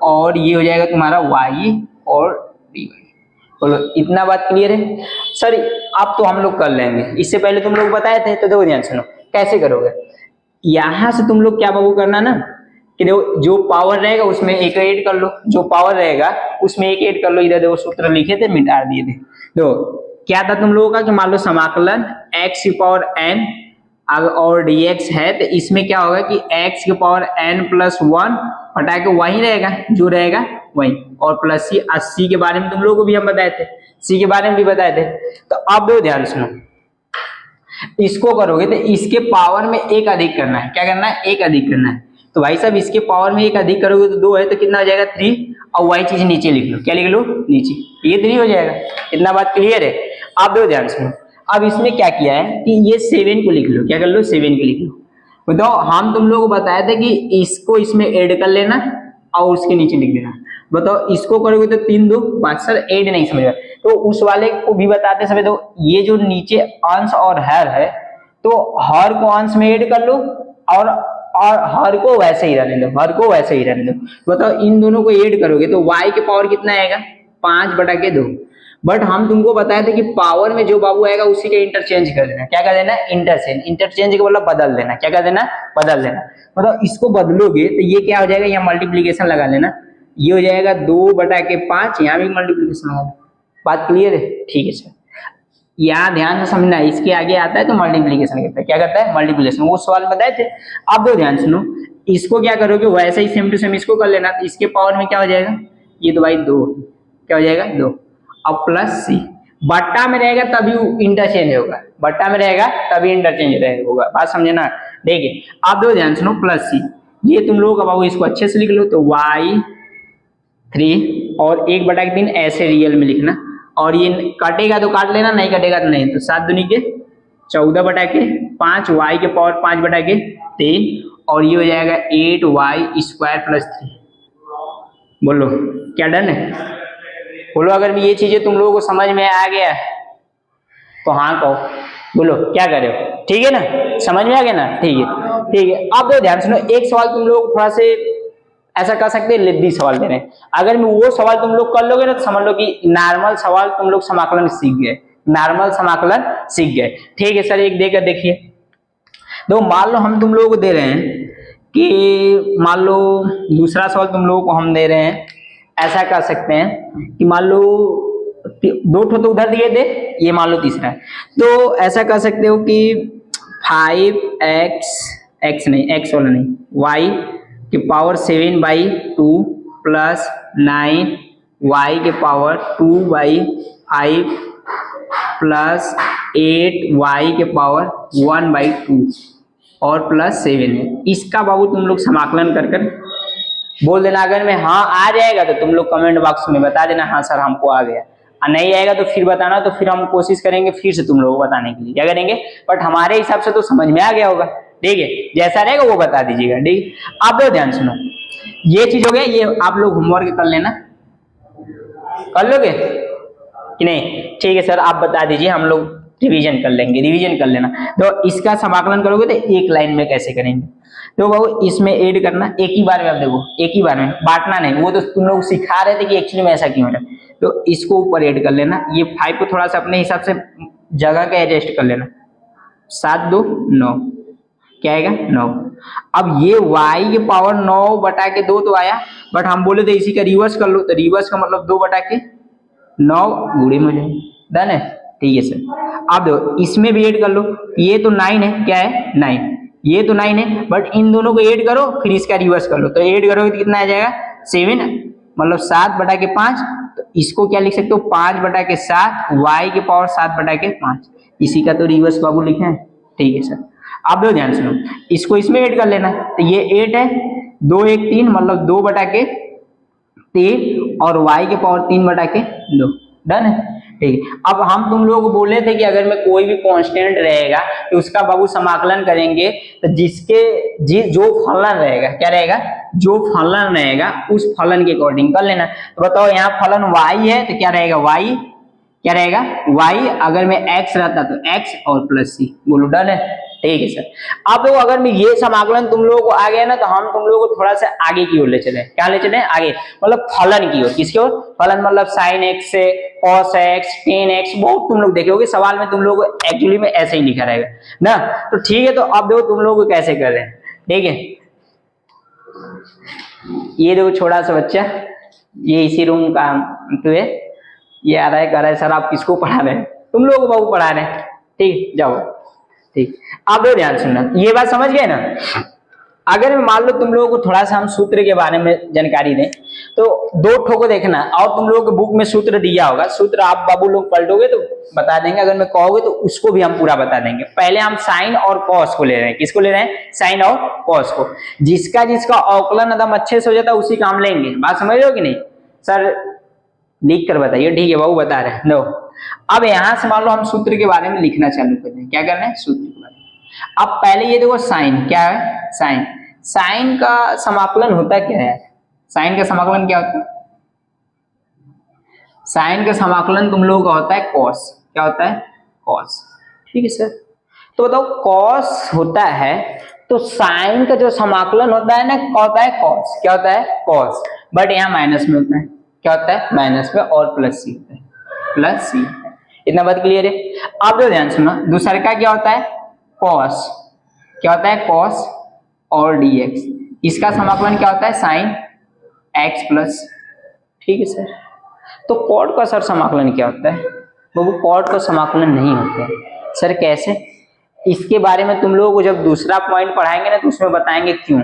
और ये हो जाएगा तुम्हारा y और dy। बोलो इतना बात क्लियर है। सर अब तो हम लोग कर लेंगे, इससे पहले तुम लोग बताए थे। तो देखो ध्यान सुनो कैसे करोगे, यहां से तुम लोग क्या बाबू करना ना कि देखो जो पावर रहेगा उसमें एक ऐड कर लो, जो पावर रहेगा उसमें एक ऐड कर लो। इधर देखो सूत्र लिखे थे, मिटा दिए थे। देखो क्या था तुम लोगों का कि मान लो समाकलन x की पावर n और dx है, तो इसमें क्या होगा कि x की पावर n प्लस 1 हटा के वही रहेगा जो रहेगा वही, और प्लस c के बारे में तुम लोगों को भी हम बताए थे, c के बारे में भी बताए थे। तो अब दो ध्यान सुनो, इसको करोगे तो इसके पावर में एक अधिक करना है। क्या करना है, एक अधिक करना है। तो भाई साहब इसके पावर में एक अधिक करोगे तो 2 है, तो कितना हो जाएगा 3, और वही चीज नीचे लिख लो। क्या लिख लो, नीचे, ये 3 हो जाएगा। इतना बात क्लियर है। आप दो ध्यान सुनो, अब इसमें क्या किया है कि ये 7 को लिख लो। क्या कर लो, 7 को लिख लो। बताओ हम तुम लोगों को बताया था कि इसको इसमें ऐड कर लेना और उसके नीचे लिख देना। बताओ इसको करोगे तो 3 2 5। सर ऐड नहीं समझ, तो उस वाले को भी बताते समय तो ये जो नीचे अंश और हर है, तो हर को अंश में ऐड कर लो और हर को वैसे ही रहने दो, हर को वैसे ही रहने दो। बताओ इन दोनों को ऐड करोगे तो y के पावर कितना आएगा, 5/2। बट हम तुमको बताए थे कि पावर में जो बाबू आएगा उसी का इंटरचेंज कर देना। क्या कर देना, इंटरचेंज। इंटरचेंज का मतलब बदल देना। क्या कर देना, बदल देना। मतलब इसको बदलोगे तो ये क्या हो जाएगा, यहाँ मल्टीप्लीकेशन लगा लेना, ये हो जाएगा 2/5, यहाँ भी मल्टीप्लीकेशन लगा। बात क्लियर है, ठीक है सर। यहाँ ध्यान से समझना, इसके आगे आता है तो मल्टीप्लीकेशन करता है। क्या करता है, मल्टीप्लीकेशन। वो सवाल बताए थे। अब दो ध्यान सुनो, इसको क्या करोगे वैसे ही सेम टू सेम इसको कर लेना। तो इसके पावर में क्या हो जाएगा, ये तो भाई 2, क्या हो जाएगा 2, अब प्लस सी। बट्टा में रहेगा तभी इंटरचेंज होगा, बट्टा में रहेगा तभी इंटरचेंज होगा। बात समझे ना। देखिए आप दो ध्यान सुनो, प्लस सी, ये तुम लोग का बाबू इसको अच्छे से लिख लो। तो y3 और 1/3 ऐसे रियल में लिखना, और ये कटेगा तो काट लेना, नहीं कटेगा तो नहीं। तो 7 दूनी के 14/5, y के पावर 5/3, और ये हो जाएगा 8y² प्लस 3। बोलो क्या डन है, बोलो अगर ये चीजें तुम लोगों को समझ में आ गया तो हाँ कहो, बोलो क्या करे हो, ठीक है ना, समझ में आ गया ना, ठीक है ठीक है। अब तो ध्यान सुनो, एक सवाल तुम लोग थोड़ा से ऐसा कर सकते हैं, लिद्दी सवाल दे रहे हैं। अगर मैं वो सवाल तुम लोग कर लोगे ना तो समझ लो कि नॉर्मल सवाल तुम लोग समाकलन सीख गए, नॉर्मल समाकलन सीख गए। ठीक है सर, एक देकर देखिए। तो मान लो हम तुम लोगों को दे रहे हैं कि मान लो दूसरा सवाल तुम लोगों को हम दे रहे हैं, ऐसा कर सकते हैं कि मान लो 2 ठो तो उधर दिए थे, ये मान लो तीसरा है। तो ऐसा कर सकते हो कि 5x, x नहीं, x वाला नहीं, y के पावर 7/2 प्लस 9y के पावर 2/5 प्लस 8y के पावर 1/2 और प्लस 7 है। इसका बाबू तुम लोग समाकलन कर बोल देना। अगर में हाँ आ जाएगा तो तुम लोग कमेंट बॉक्स में बता देना हाँ सर हमको आ गया, नहीं आएगा तो फिर बताना, तो फिर हम कोशिश करेंगे फिर से तुम लोगों को बताने के लिए, क्या करेंगे, बट हमारे हिसाब से तो समझ में आ गया होगा, ठीक है, जैसा रहेगा वो बता दीजिएगा, ठीक। आप लोग ध्यान सुनो, ये चीज हो गया, ये आप लोग होमवर्क कर लेना, कर लोगे कि नहीं, ठीक है सर आप बता दीजिए, हम लोग रिवीजन कर लेंगे, रिवीजन कर लेना। तो इसका समाकलन करोगे तो एक लाइन में कैसे करेंगे, तो बाबू इसमें ऐड करना एक ही बार में, आप देखो एक ही बार में, बांटना नहीं, वो तो तुम लोग सिखा रहे थे कि एक्चुअली में ऐसा क्यों है, तो इसको ऊपर ऐड कर लेना, ये 5 को थोड़ा सा अपने हिसाब से जगह का एडजस्ट कर लेना, 7 2 9, क्या आएगा 9। अब ये y के पावर 9 बटा के 2 तो आया, बट हम बोले थे इसी का रिवर्स कर लो, तो रिवर्स का मतलब 2 बटा के 9 गुणे में जाए, डन है, ठीक है सर। अब देखो इसमें भी ऐड कर लो, ये तो 9 है, क्या है 9, ये तो 9 है, बट इन दोनों को ऐड करो फिर इसका रिवर्स कर लो, तो ऐड करोगे तो कितना आ जाएगा 7, मतलब 7 बटा के 5, तो इसको क्या लिख सकते हो 5 बटा के 7, y के पावर 7 बटा के 5, इसी का तो रिवर्स बाबू लिखे है, ठीक है सर। अब देखो ध्यान सुनो, इसको इसमें ऐड कर लेना, तो ये 8 है, 2 1 3, मतलब 2 बटा के 3 और y के पावर 3 बटा के 2, डन है, ठीक है। अब हम तुम लोगों को बोले थे कि अगर में कोई भी कांस्टेंट रहेगा तो उसका बाबू समाकलन करेंगे, तो जो फलन रहेगा, क्या रहेगा, जो फलन रहेगा उस फलन के अकॉर्डिंग कर लेना। तो बताओ यहाँ फलन y है तो क्या रहेगा y, क्या रहेगा y, अगर में x रहता तो x और प्लस c, बोलो डन है, ठीक है सर। अब देखो अगर मैं ये समाकलन तुम लोगों को आ गया ना, तो हम तुम लोगों को थोड़ा सा आगे की ओर ले चले, क्या ले चले आगे, मतलब फलन की ओर, किसकी ओर, फलन मतलब sin x से cos x tan x, बहुत तुम लोग देखे होगे सवाल में, तुम लोग को एक्चुअली में ऐसे ही लिखा रहेगा ना, तो ठीक है। तो अब देखो तुम लोग को कैसे कर रहे हैं, ठीक है, ये देखो छोटा सा बच्चा, ये इसी रूम का तो है, ये आ रहा है, कह रहा है सर आप किसको पढ़ा रहे हैं, तुम लोग को बाबू पढ़ा रहे हैं, ठीक, जाओ, ठीक। अब ध्यान सुनना, ये बात समझ गए ना। अगर मान लो तुम लोगों को थोड़ा सा हम सूत्र के बारे में जानकारी दें, तो 2 ठो को देखना, और तुम लोगों के बुक में सूत्र दिया होगा, सूत्र आप बाबू लोग पलटोगे तो बता देंगे, अगर मैं कहोगे तो उसको भी हम पूरा बता देंगे। पहले हम साइन और कॉस को ले रहे हैं, किसको ले रहे हैं, साइन और कॉस को, जिसका अवकलन एकदम अच्छे से हो जाता है उसी का हम लेंगे, बात समझ रहे हो कि नहीं सर, लिख कर बताइए, ठीक है बाबू बता रहे हैं, नो। अब यहां से मान लो हम सूत्र के बारे में लिखना चालू कर दें, क्या करना है, सूत्र के बारे में। अब पहले ये देखो साइन, क्या है साइन, साइन का समाकलन होता क्या है, साइन का समाकलन क्या होता है, साइन का समाकलन तुम लोगों का होता है कॉस, क्या होता है कॉस, ठीक है सर। तो बताओ कॉस होता है, तो साइन का जो समाकलन होता है ना, होता है कॉस, क्या होता है कॉस, बट यहाँ माइनस में होता है, क्या होता है माइनस में, और प्लस सी होता है, प्लस सी, इतना बात क्लियर है। अब तो ध्यान सुनो, दूसरे का क्या होता है कॉस, क्या होता है कॉस और dx, इसका समाकलन क्या होता है साइन x प्लस, ठीक है सर। तो कॉट का सर समाकलन क्या होता है, वो कॉट का समाकलन नहीं होता है सर, कैसे, इसके बारे में तुम लोगों को जब दूसरा पॉइंट पढ़ाएंगे ना तो उसमें बताएंगे क्यों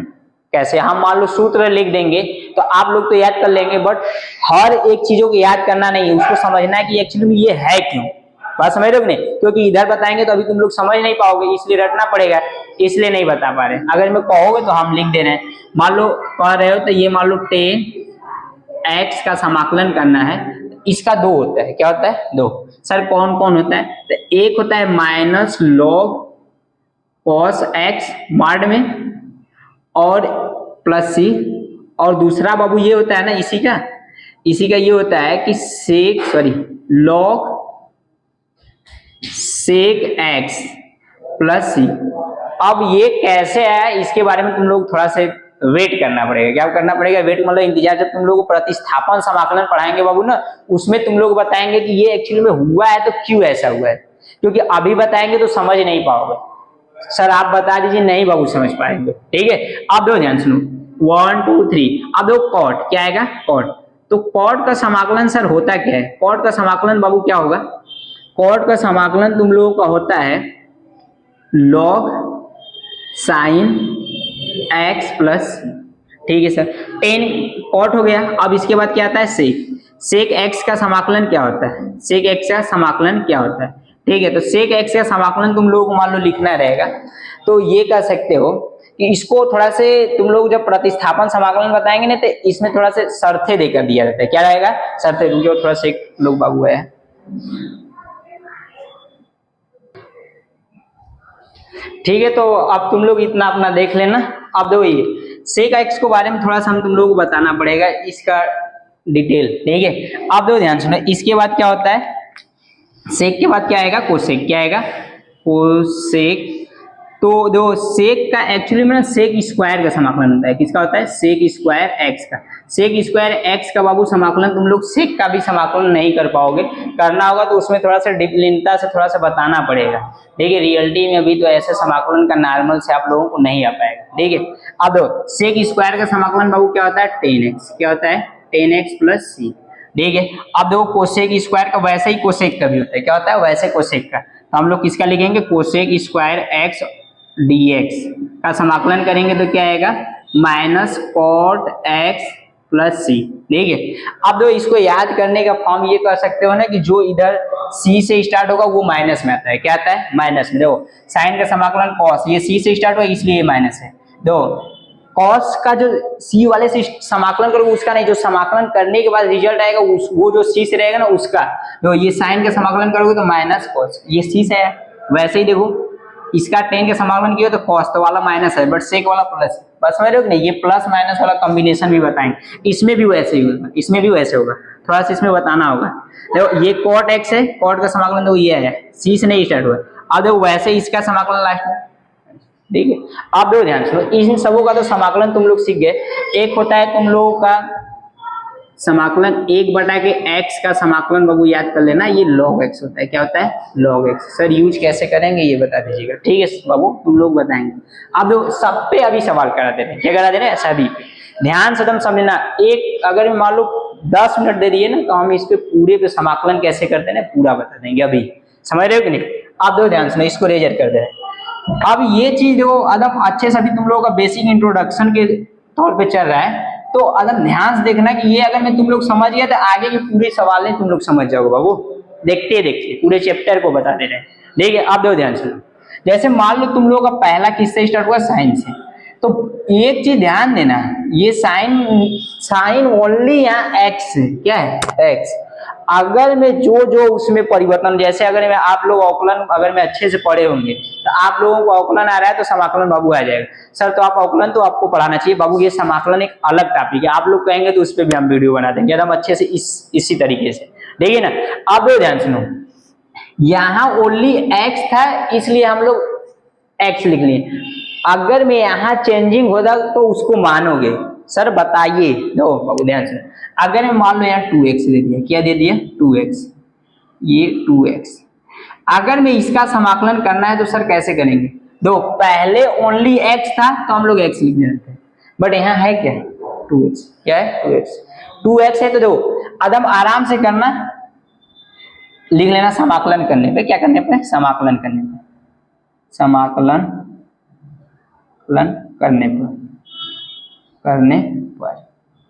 कैसे। हम मान लो सूत्र लिख देंगे तो आप लोग तो याद कर लेंगे, बट हर एक चीजों को याद करना नहीं है, उसको समझना है कि एक्चुअली में ये है क्यों, बात समझ रहे हो नहीं, क्योंकि इधर बताएंगे तो अभी तुम लोग समझ नहीं पाओगे, इसलिए रटना पड़ेगा, इसलिए नहीं बता पा रहे। अगर मैं कहोगे तो हम लिख दे रहे हैं, मान लो कह रहे हो तो ये मान लो tan x का समाकलन करना है, इसका 2 होता है, क्या होता है 2, सर कौन कौन होता है, तो एक होता है माइनस log cos x मार्ड में और प्लस सी, और दूसरा बाबू ये होता है ना इसी का ये होता है कि log sec x प्लस सी। अब ये कैसे है इसके बारे में तुम लोग थोड़ा से वेट करना पड़ेगा, क्या करना पड़ेगा, वेट मतलब इंतजार, जब तुम लोग को प्रतिस्थापन समाकलन पढ़ाएंगे बाबू ना, उसमें तुम लोग बताएंगे कि ये एक्चुअली में हुआ है तो क्यों ऐसा हुआ है, क्योंकि अभी बताएंगे तो समझ नहीं पाओगे, सर आप बता दीजिए, नहीं बाबू समझ पाएंगे, ठीक है। अब दो ध्यान सुनो, 1 2 3, अब देखो कॉट क्या आएगा कॉट, तो कॉट का समाकलन सर होता क्या है, कॉट का समाकलन बाबू क्या होगा, कॉट का समाकलन तुम लोगों का होता है log sin x प्लस, ठीक है सर, tan कॉट हो गया। अब इसके बाद क्या आता है sec x का समाकलन क्या होता है, sec x का समाकलन क्या होता है, ठीक है। तो sec x का समाकलन तुम लोगों को मान लो लिखना रहेगा, तो ये कह सकते हो कि इसको थोड़ा से तुम लोग जब प्रतिस्थापन समाकलन बताएंगे ना तो इसमें थोड़ा से शर्तें देकर दिया जाता है। क्या रहेगा? शर्तें। रुको थोड़ा से एक लोग बाबू है। ठीक है, तो अब तुम लोग इतना अपना देख लेना। अब दो ये सेक एक्स को बारे में थोड़ा सा हम तुम लोगों को बताना पड़ेगा, इसका डिटेल। ठीक है, अब दो ध्यान सुनो। इसके बाद क्या होता है? सेक के बाद क्या आएगा? कोसेक। क्या आएगा? कोसेक। तो दो सेक का एक्चुअली में सेक स्क्वायर का समाकलन होता है। किसका होता है? सेक स्क्वायर एक्स का। सेक स्क्वायर एक्स का बाबू समाकलन तुम लोग सेक का भी समाकलन नहीं कर पाओगे, करना होगा तो उसमें थोड़ा सा डिप्लीनता से थोड़ा सा बताना पड़ेगा। ठीक है, रियलिटी में अभी तो ऐसे समाकलन का नॉर्मल से आप लोगों को नहीं आ पाएगा। ठीक है, अब दो सेक स्क्वायर का समाकलन बाबू क्या होता है? 10x। क्या होता है? 10x प्लस सी। ठीक है, अब देखो कोसेक स्क्वायर का वैसे ही कोसेक का भी होता है। क्या होता है? वैसे कोसेक का। तो हम लोग किसका लिखेंगे? कोसेक स्क्वायर एक्स dx का समाकलन करेंगे तो क्या आएगा? माइनस कॉट एक्स प्लस सी। ठीक है, अब दो इसको याद करने का फॉर्म ये कर सकते हो ना कि जो इधर c से स्टार्ट होगा वो माइनस में आता है। क्या आता है? माइनस में। देखो साइन का समाकलन कॉस, ये c से स्टार्ट हुआ इसलिए ये माइनस है। दो कॉस का जो c वाले से समाकलन करोगे उसका नहीं, जो समाकलन करने के बाद रिजल्ट आएगा वो जो c से रहेगा ना उसका। तो ये साइन का समाकलन करोगे तो माइनस कॉस, ये c से है। वैसे ही देखो इसका 10 का समाकलन किया तो कॉस तो वाला माइनस है, बट सेक वाला प्लस। बस समझ रहे हो कि नहीं? ये प्लस माइनस वाला कॉम्बिनेशन भी बताएंगे। इसमें भी वैसे ही होगा, इसमें भी वैसे होगा, थोड़ा सा इसमें बताना होगा। देखो ये कॉट एक्स है, कॉट का समाकलन तो ये है, सी से नहीं स्टार्ट हुआ। अब देखो वैसे इसका समाकलन लास्ट में। ठीक है, अब देखो ध्यान सुनो, इन सबों का तो समाकलन तुम लोग सीख गए। एक होता है तुम लोगों का समाकलन 1/x का समाकलन बाबू याद कर लेना, ये log x होता है। क्या होता है? log x। सर यूज कैसे करेंगे ये बता दीजिएगा। ठीक है बाबू, तुम लोग बताएंगे। अब सब पे अभी सवाल करा दे रहे हैं। क्या करा दे रहे हैं? सभी पे ध्यान से तुम समझना। एक अगर मान लो 10 मिनट दे दिए ना तो हम इस पे पूरे पे समाकलन कैसे करते हैं पूरा बता देंगे। अभी समझ रहे हो कि नहीं? आप दो ध्यान सुनो, इसको रेजर कर दे रहे हैं। अब ये चीज जो एकदम अच्छे से अभी तुम लोगों का बेसिक इंट्रोडक्शन के तौर पे चल रहा है, तो अगर ध्यान से देखना कि ये अगर मैं तुम लोग समझ गया तो आगे के पूरे सवाल तुम लोग समझ जाओगे बाबू। देखते देखते पूरे चैप्टर को बता दे रहे हैं। ठीक है, आप दो ध्यान सुनो। जैसे मान लो तुम लोग का पहला किससे स्टार्ट हुआ? साइन से। तो एक चीज ध्यान देना, ये साइन ओनली यहाँ एक्स है। क्या है? एक्स। अगर मैं जो उसमें परिवर्तन, जैसे अगर मैं आप लोग अवकलन अगर मैं अच्छे से पढ़े होंगे तो आप लोगों को अवकलन आ रहा है तो समाकलन बाबू आ जाएगा। सर तो आप अवकलन तो आपको पढ़ाना चाहिए बाबू, ये समाकलन एक अलग टॉपिक है। आप लोग कहेंगे तो उस पर भी हम वीडियो बना देंगे एकदम अच्छे से इसी तरीके से। देखिए ना, आप लोग ध्यान सुनो, यहाँ ओनली एक्स था इसलिए हम लोग एक्स लिख लिए। अगर मैं यहाँ चेंजिंग होता तो उसको मानोगे? सर बताइए। दो बाबू ध्यान से, अगर मैं मान लो यहाँ 2x दे दिया, क्या दे दिया? 2x, ये 2x। अगर मैं इसका समाकलन करना है तो सर कैसे करेंगे? दो पहले ओनली x था तो हम लोग x लिख देते हैं, बट यहाँ है क्या? 2x। क्या है? 2x। 2x है तो दो एकदम आराम से करना, लिख लेना समाकलन करने पे। क्या करने पे? समाकलन करने पे। समाकलन करने पर।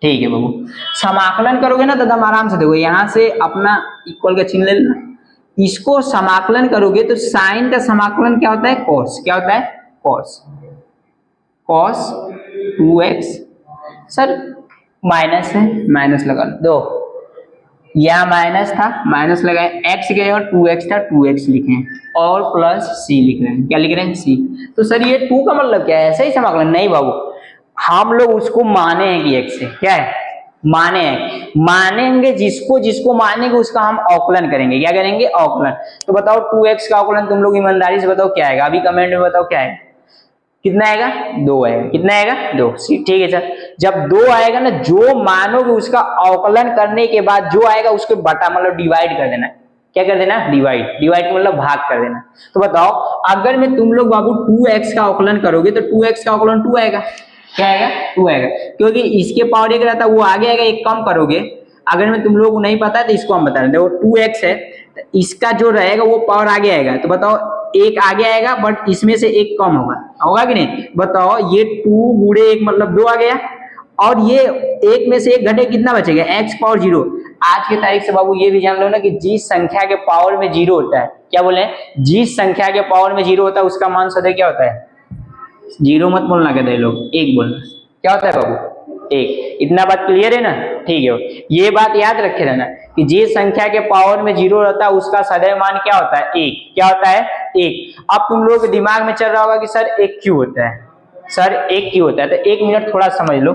ठीक है बाबू, समाकलन करोगे ना तो एकदम आराम से देखो, यहाँ से अपना इक्वल का चिन्ह ले लेना। इसको समाकलन करोगे तो साइन का समाकलन क्या होता है? कॉस। क्या होता है? Cos. Cos 2x। Sir minus है, माइनस लगा लो। दो यहाँ माइनस था, माइनस लगाए, x के जगह 2x था, 2x लिखे और प्लस c लिख रहे हैं। क्या लिख रहे हैं? c। तो सर ये 2 का मतलब क्या है? ऐसे ही समाकलन? नहीं बाबू, हम लोग उसको माने हैं कि x है। क्या है? माने हैं। मानेंगे जिसको मानेंगे उसका हम अवकलन करेंगे। क्या करेंगे? अवकलन। तो बताओ 2x का अवकलन तुम लोग ईमानदारी से बताओ क्या आएगा? अभी कमेंट में बताओ क्या आएगा? कितना आएगा? 2 आएगा। कितना आएगा? 2। ठीक है सर, जब 2 आएगा ना, जो मानोगे उसका अवकलन करने के बाद जो आएगा उसके बटा मतलब डिवाइड कर देना। क्या कर देना? डिवाइड। डिवाइड का मतलब भाग कर देना। तो बताओ अगर मैं तुम लोग बाबू 2x का अवकलन करोगे तो 2x का अवकलन 2 आएगा। क्या आएगा? 2 आएगा, क्योंकि इसके पावर 1 रहता है, वो आगे आएगा, एक कम करोगे। अगर मैं तुम लोगों को नहीं पता है तो इसको हम बता रहे हैं। देखो 2x है तो इसका जो रहेगा वो पावर आगे आएगा, तो बताओ एक आगे आएगा बट इसमें से एक कम होगा कि नहीं? बताओ ये 2 गुणे 1 मतलब 2 आ गया, और ये एक में से एक घटे कितना बचेगा? x power 0। आज की तारीख से बाबू ये भी जान लो ना कि जिस संख्या के पावर में 0 होता है, क्या बोले? जिस संख्या के पावर में 0 होता है उसका मान सदैव क्या होता है? जीरो मत बोलना कहते हैं लोग, एक बोलना। क्या होता है बाबू, एक। इतना बात क्लियर है ना? ठीक है, ये बात याद रखे रहना कि जिस संख्या के पावर में जीरो रहता है उसका सदैव मान क्या होता है, एक। क्या होता है, एक। अब तुम लोग के दिमाग में चल रहा होगा कि सर एक क्यों होता है, सर एक क्यों होता है? तो एक मिनट थोड़ा समझ लो,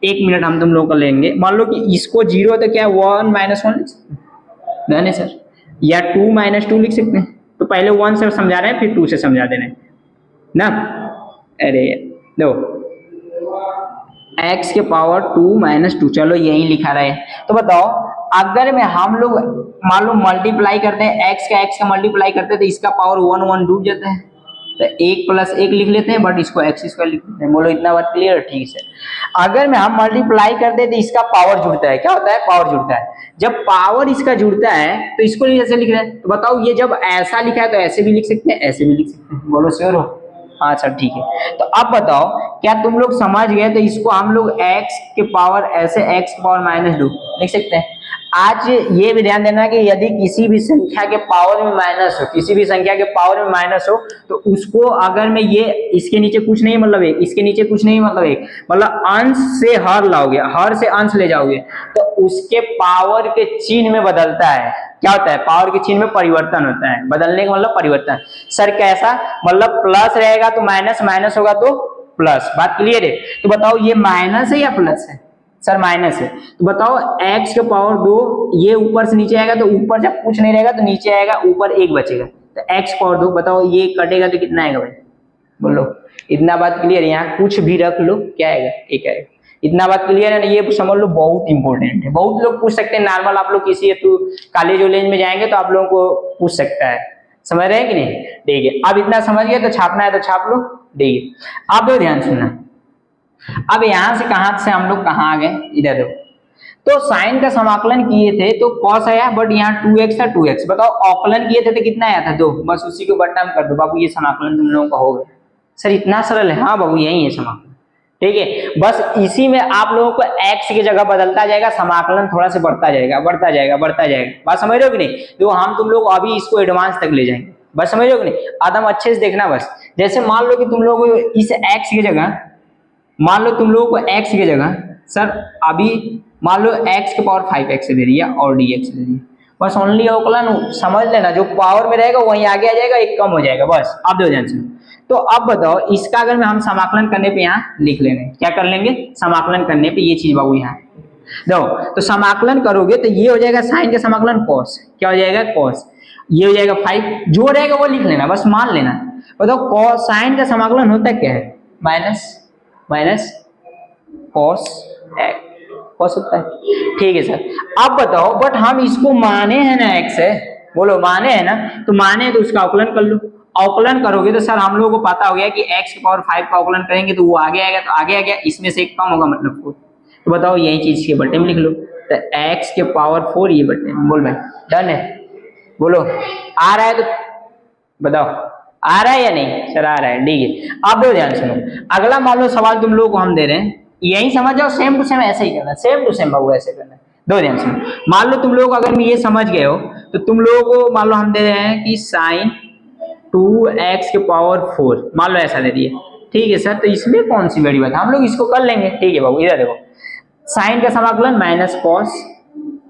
एक मिनट हम तुम लोग को लेंगे। मान लो कि इसको जीरो तो क्या 1 - 1 लिख सकते हैं, नहीं सर, या 2 - 2 लिख सकते हैं। तो पहले 1 से समझा रहे हैं फिर 2 से समझा दे रहे हैं ना। अरे दो x के पावर 2 - 2, चलो यही लिखा रहे। तो बताओ अगर में हम लोग मान लो मल्टीप्लाई करते हैं, x का मल्टीप्लाई करते हैं तो इसका पावर 1 1 डूब जाता है, तो 1 + 1 लिख लेते हैं, बट इसको x² लिख लेते हैं। बोलो इतना बात क्लियर? ठीक है। अगर में हम मल्टीप्लाई करते हैं तो इसका पावर जुड़ता है। क्या होता है, पावर जुड़ता है। जब पावर इसका जुड़ता है तो इसको ऐसे लिख रहे हैं। तो बताओ ये जब ऐसा लिखा है तो ऐसे भी लिख सकते हैं, ऐसे भी लिख सकते हैं। बोलो श्योर हो? हाँ सर ठीक है। तो अब बताओ क्या तुम लोग समझ गए? तो इसको हम लोग x के पावर ऐसे x के पावर -2 लिख सकते हैं। आज ये भी ध्यान देना कि यदि किसी भी संख्या के पावर में माइनस हो, किसी भी संख्या के पावर में माइनस हो, तो उसको अगर मैं ये इसके नीचे कुछ नहीं मतलब एक, इसके नीचे कुछ नहीं मतलब एक, मतलब अंश से हर लाओगे, हर से अंश ले जाओगे तो उसके पावर के चिन्ह में बदलता है। क्या होता है, पावर के चिन्ह में परिवर्तन होता है। बदलने का मतलब परिवर्तन। सर कैसा? मतलब प्लस रहेगा तो माइनस, माइनस होगा तो प्लस। बात क्लियर है? तो बताओ ये माइनस है या प्लस है? सर माइनस है। तो बताओ x के पावर 2, ये ऊपर से नीचे आएगा तो ऊपर जब कुछ नहीं रहेगा तो नीचे आएगा, ऊपर 1 बचेगा। तो x पावर 2 बताओ ये कटेगा तो कितना आएगा भाई? बोलो इतना बात क्लियर है? यहाँ कुछ भी रख लो क्या आएगा, एक आएगा। इतना बात क्लियर है ना? ये समझ लो बहुत इंपॉर्टेंट है। बहुत लोग पूछ सकते हैं, नॉर्मल आप लोग किसी कॉलेज वॉलेज में जाएंगे तो आप लोगों को पूछ सकता है। समझ रहे हैं कि नहीं? ठीक है, अब इतना समझ गए तो छापना है तो छाप लो। ठीक है, आप लोग ध्यान सुनना। अब यहां से कहां से हम लोग कहां आ गए, इधर देखो। तो साइन का समाकलन किए थे तो cos आया, बट यहाँ 2x था 2x। बताओ अवकलन किए थे तो कितना आया था 2, बस उसी को बट्टा में कर दो बाबू, ये समाकलन तुम लोगों का हो गया। सर इतना सरल है? हाँ बाबू यही है समाकलन। ठीक है, बस इसी में आप लोगों को x की जगह बदलता जाएगा, समाकलन थोड़ा से बढ़ता जाएगा, बढ़ता जाएगा, बढ़ता जाएगा। बात समझ रहे हो कि नहीं? जो हम तुम लोग अभी इसको एडवांस तक ले जाएंगे। बस समझ रहे हो कि नहीं? आदम अच्छे से देखना। बस जैसे मान लो कि तुम लोग इस x की जगह, मान लो तुम लोगों को x की जगह सर अभी मान लो x के पावर 5x दे रही है और dx दे रही है। बस ओनली अवकलन समझ लेना, जो पावर में रहेगा वहीं आगे आ जाएगा, एक कम हो जाएगा। बस आप दो ध्यान सुनो। तो अब बताओ इसका अगर मैं हम समाकलन करने पे यहाँ लिख लेंगे, क्या कर लेंगे? समाकलन करने पे ये चीज बाबू यहाँ दो, तो समाकलन करोगे तो ये हो जाएगा साइन का समाकलन cos। क्या हो जाएगा? cos। ये हो जाएगा 5, जो रहेगा वो लिख लेना, बस मान लेना। बताओ cos साइन का समाकलन होता क्या है? Minus minus cos x, cos होता है। ठीक है सर, अब बताओ बट हम इसको माने हैं ना x है, बोलो माने है ना? तो माने तो उसका अवकलन कर लो। अवकलन करोगे तो सर हम लोगों को पता हो गया कि x के पावर 5 का अवकलन करेंगे तो वो आगे आएगा, तो आगे आ गया, इसमें से एक कम होगा मतलब 4। तो बताओ यही चीज के बट्टे में लिख लो, तो x के पावर 4 ये बट्टे में। बोल भाई डन है? बोलो आ रहा है तो बताओ आ रहा है या नहीं? सर आ रहा है। ठीक है, अब दो ध्यान सुनो। अगला मान लो सवाल तुम लोगों को हम दे रहे हैं, यही समझ जाओ, सेम टू सेम ऐसे ही करना, सेम टू सेम बाबू ऐसे करना। दो ध्यान सुनो। मान लो तुम लोग अगर मैं ये समझ गए हो तो तुम लोगों को मान लो हम दे रहे हैं कि साइन 2x के पावर 4, मान लो ऐसा दे दिए। ठीक है सर, तो इसमें कौन सी बड़ी बात है, हम लोग इसको कर लेंगे। ठीक है बाबू, इधर देखो, साइन का समाकलन माइनस cos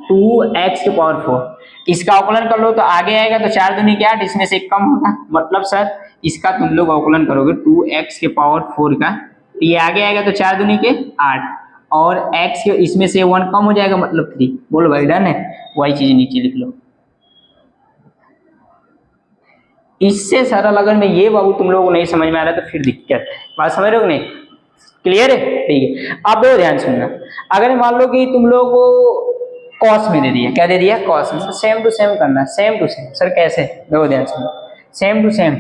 2x के पावर 4, इसका अवकलन कर लो तो आगे आएगा, तो 4 दूनी के 8, इसमें से एक कम होगा, मतलब सर इसका तुम लोग अवकलन करोगे 2x के पावर 4 का, तो ये आगे आएगा तो 4 दूनी के 8, और x के इसमें से 1 कम हो जाएगा मतलब 3। बोलो भाई डन है? वही चीज नीचे लिख लो। इससे सरल अगर मैं ये बाबू तुम लोगों को नहीं समझ में आ रहा तो फिर दिक्कत है। बात समझ रहे हो नहीं? क्लियर है? ठीक है, अब दो ध्यान सुनना। अगर मान लो कि तुम लोग को कॉस में दे दिया, क्या दे दिया? कॉस में। सेम टू सेम करना, सेम टू सेम। सर कैसे? दो ध्यान सुनो, सेम टू सेम।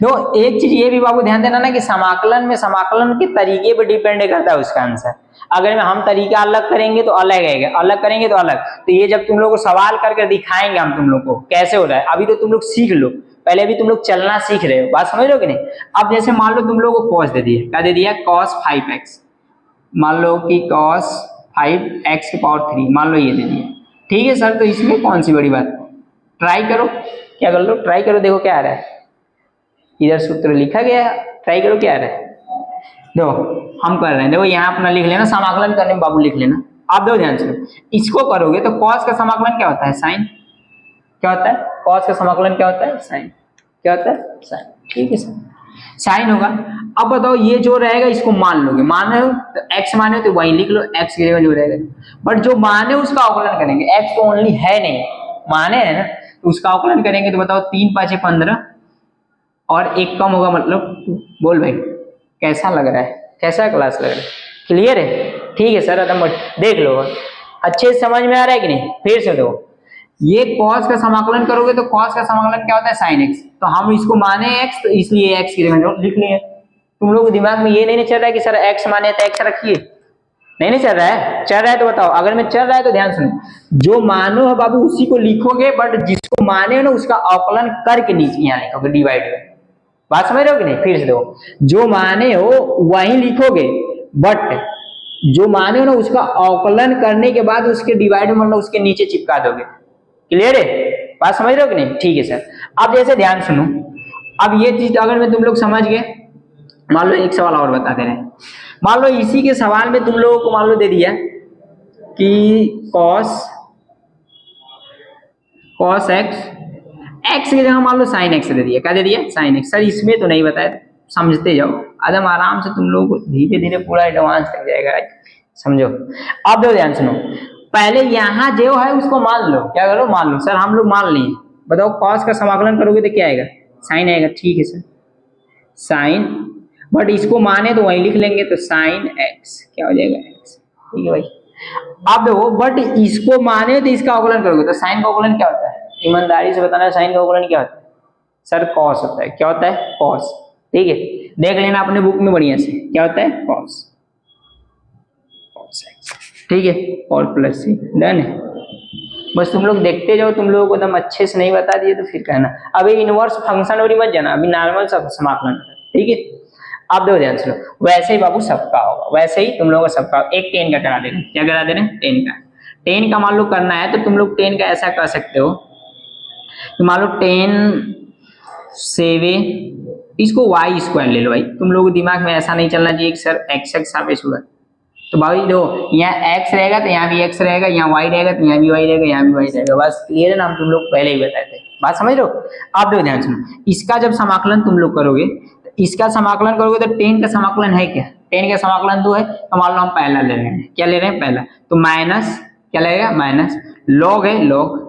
दो एक चीज ये भी बाबू ध्यान देना ना कि समाकलन में समाकलन के तरीके पर डिपेंड करता है उसका आंसर। अगर हम तरीका अलग करेंगे तो अलग आएगा, अलग करेंगे तो अलग। तो ये जब तुम लोग को सवाल करके दिखाएंगे हम तुम लोग को कैसे हो रहा है, अभी तो तुम लोग सीख लो, पहले भी तुम लोग चलना सीख रहे हो। बात समझ रहे हो कि नहीं? अब जैसे मान लो तुम लोग को cos दे दिया, क्या दे दिया? cos 5x। मान लो कि cos 5x के पावर 3, मान लो ये दे दिया। ठीक है सर, तो इसमें कौन सी बड़ी बात है? ट्राई करो, क्या कर लो, ट्राई करो, देखो क्या आ रहा है। इधर सूत्र लिखा गया है, ट्राई करो क्या आ रहा है। देखो हम कर रहे हैं, देखो यहाँ अपना लिख लेना, समाकलन करने में बाबू लिख लेना। आप देखो ध्यान से, इसको करोगे तो कॉस का समाकलन क्या होता है, साइन। क्या होता है कॉस का समाकलन, क्या होता है साइन। क्या होता है साइन, ठीक है सर, साइन होगा। अब बताओ ये जो रहेगा इसको मान लोगे, माने हो तो x माने हो तो वही लिख लो, x की जगह जो रहेगा। बट जो माने उसका अवकलन करेंगे, x तो ओनली है नहीं, माने है ना, तो उसका अवकलन करेंगे तो बताओ 3 5 15 और एक कम होगा मतलब 2। बोल भाई कैसा लग रहा है, कैसा क्लास लग रहा है, क्लियर है, ठीक है सर एकदम देख लो, अच्छे से समझ में आ रहा है कि नहीं। फिर से दो, ये cos का समाकलन करोगे तो cos का समाकलन क्या होता है sin x, तो हम इसको माने x तो इसलिए x की जगह लिख लिए। तुम लोग दिमाग में ये नहीं चल रहा है कि सर x माने तो x रखिए, नहीं चल रहा है, चल रहा है तो बताओ। अगर में चल रहा है तो ध्यान सुनो, जो मानो है बाबू उसी को लिखोगे, बट जिसको माने हो ना उसका अवकलन करके नीचे यहाँ लिखोगे डिवाइड में। बात समझ रहे हो कि नहीं। फिर से दो, जो माने हो वही लिखोगे, बट जो माने हो ना उसका अवकलन करने के बाद उसके डिवाइड में मतलब उसके नीचे चिपका दोगे। क्लियर है, बात समझ रहे हो कि नहीं, ठीक है सर। अब जैसे ध्यान सुनो, अब ये चीज अगर मैं तुम लोग समझ गए, मान लो एक सवाल और बता दे रहे हैं। मान लो इसी के सवाल में तुम लोगों को मान लो दे दिया कि cos x की जगह मान लो sin x दे दिया। क्या दे दिया, sin x। सर इसमें तो नहीं बताया, समझते जाओ एकदम आराम से, तुम लोगों को धीरे धीरे पूरा एडवांस कर जाएगा, समझो। अब देखो ध्यान सुनो, पहले यहाँ जो है उसको मान लो। क्या करो, मान लो। सर हम लोग मान लिए, बताओ cos का समाकलन करोगे तो क्या आएगा, sin आएगा, ठीक है सर sin, बट इसको माने तो वही लिख लेंगे, तो sin x क्या हो जाएगा x, ठीक है भाई। अब देखो बट इसको माने तो इसका अवकलन करोगे तो sin का अवकलन क्या होता है, ईमानदारी से बताना, sin का अवकलन क्या होता है सर, cos होता है। क्या होता है cos, ठीक है, देख लेना अपने बुक में बढ़िया से, क्या होता है cos x, ठीक है, और प्लस सी, डन है। बस तुम लोग देखते जाओ, तुम लोगों को एकदम अच्छे से नहीं बता दिए तो फिर कहना। अभी इनवर्स फंक्शन और मत जाना, अभी नॉर्मल सब समाकलन, ठीक है। आप देखो ध्यान से, वैसे ही बाबू सबका होगा, वैसे ही तुम लोगों का सबका। एक 10 का करा देना, क्या करा देना, 10 का। 10 का मान लो करना है तो तुम लोग 10 का ऐसा कर सकते हो कि मान लो 10 7, इसको y स्क्वायर ले लो भाई। तुम लोगों को दिमाग में ऐसा नहीं चलना चाहिए कि सर x x सापेक्ष होगा, तो भाई दो यहाँ x रहेगा तो यहाँ भी x रहेगा, यहाँ y रहेगा तो यहाँ भी y रहेगा, यहाँ भी y रहेगा। बस क्लियर है ना, हम तुम लोग पहले ही बताए थे, बात समझ लो। आप देखो ध्यान सुनो, इसका जब समाकलन तुम लोग करोगे, तो इसका समाकलन करोगे तो 10 का समाकलन है क्या, 10 का समाकलन 2 है, तो मान लो हम पहला ले रहे हैं। क्या ले रहे हैं, पहला, तो माइनस क्या लगेगा, माइनस लॉग है, लॉग।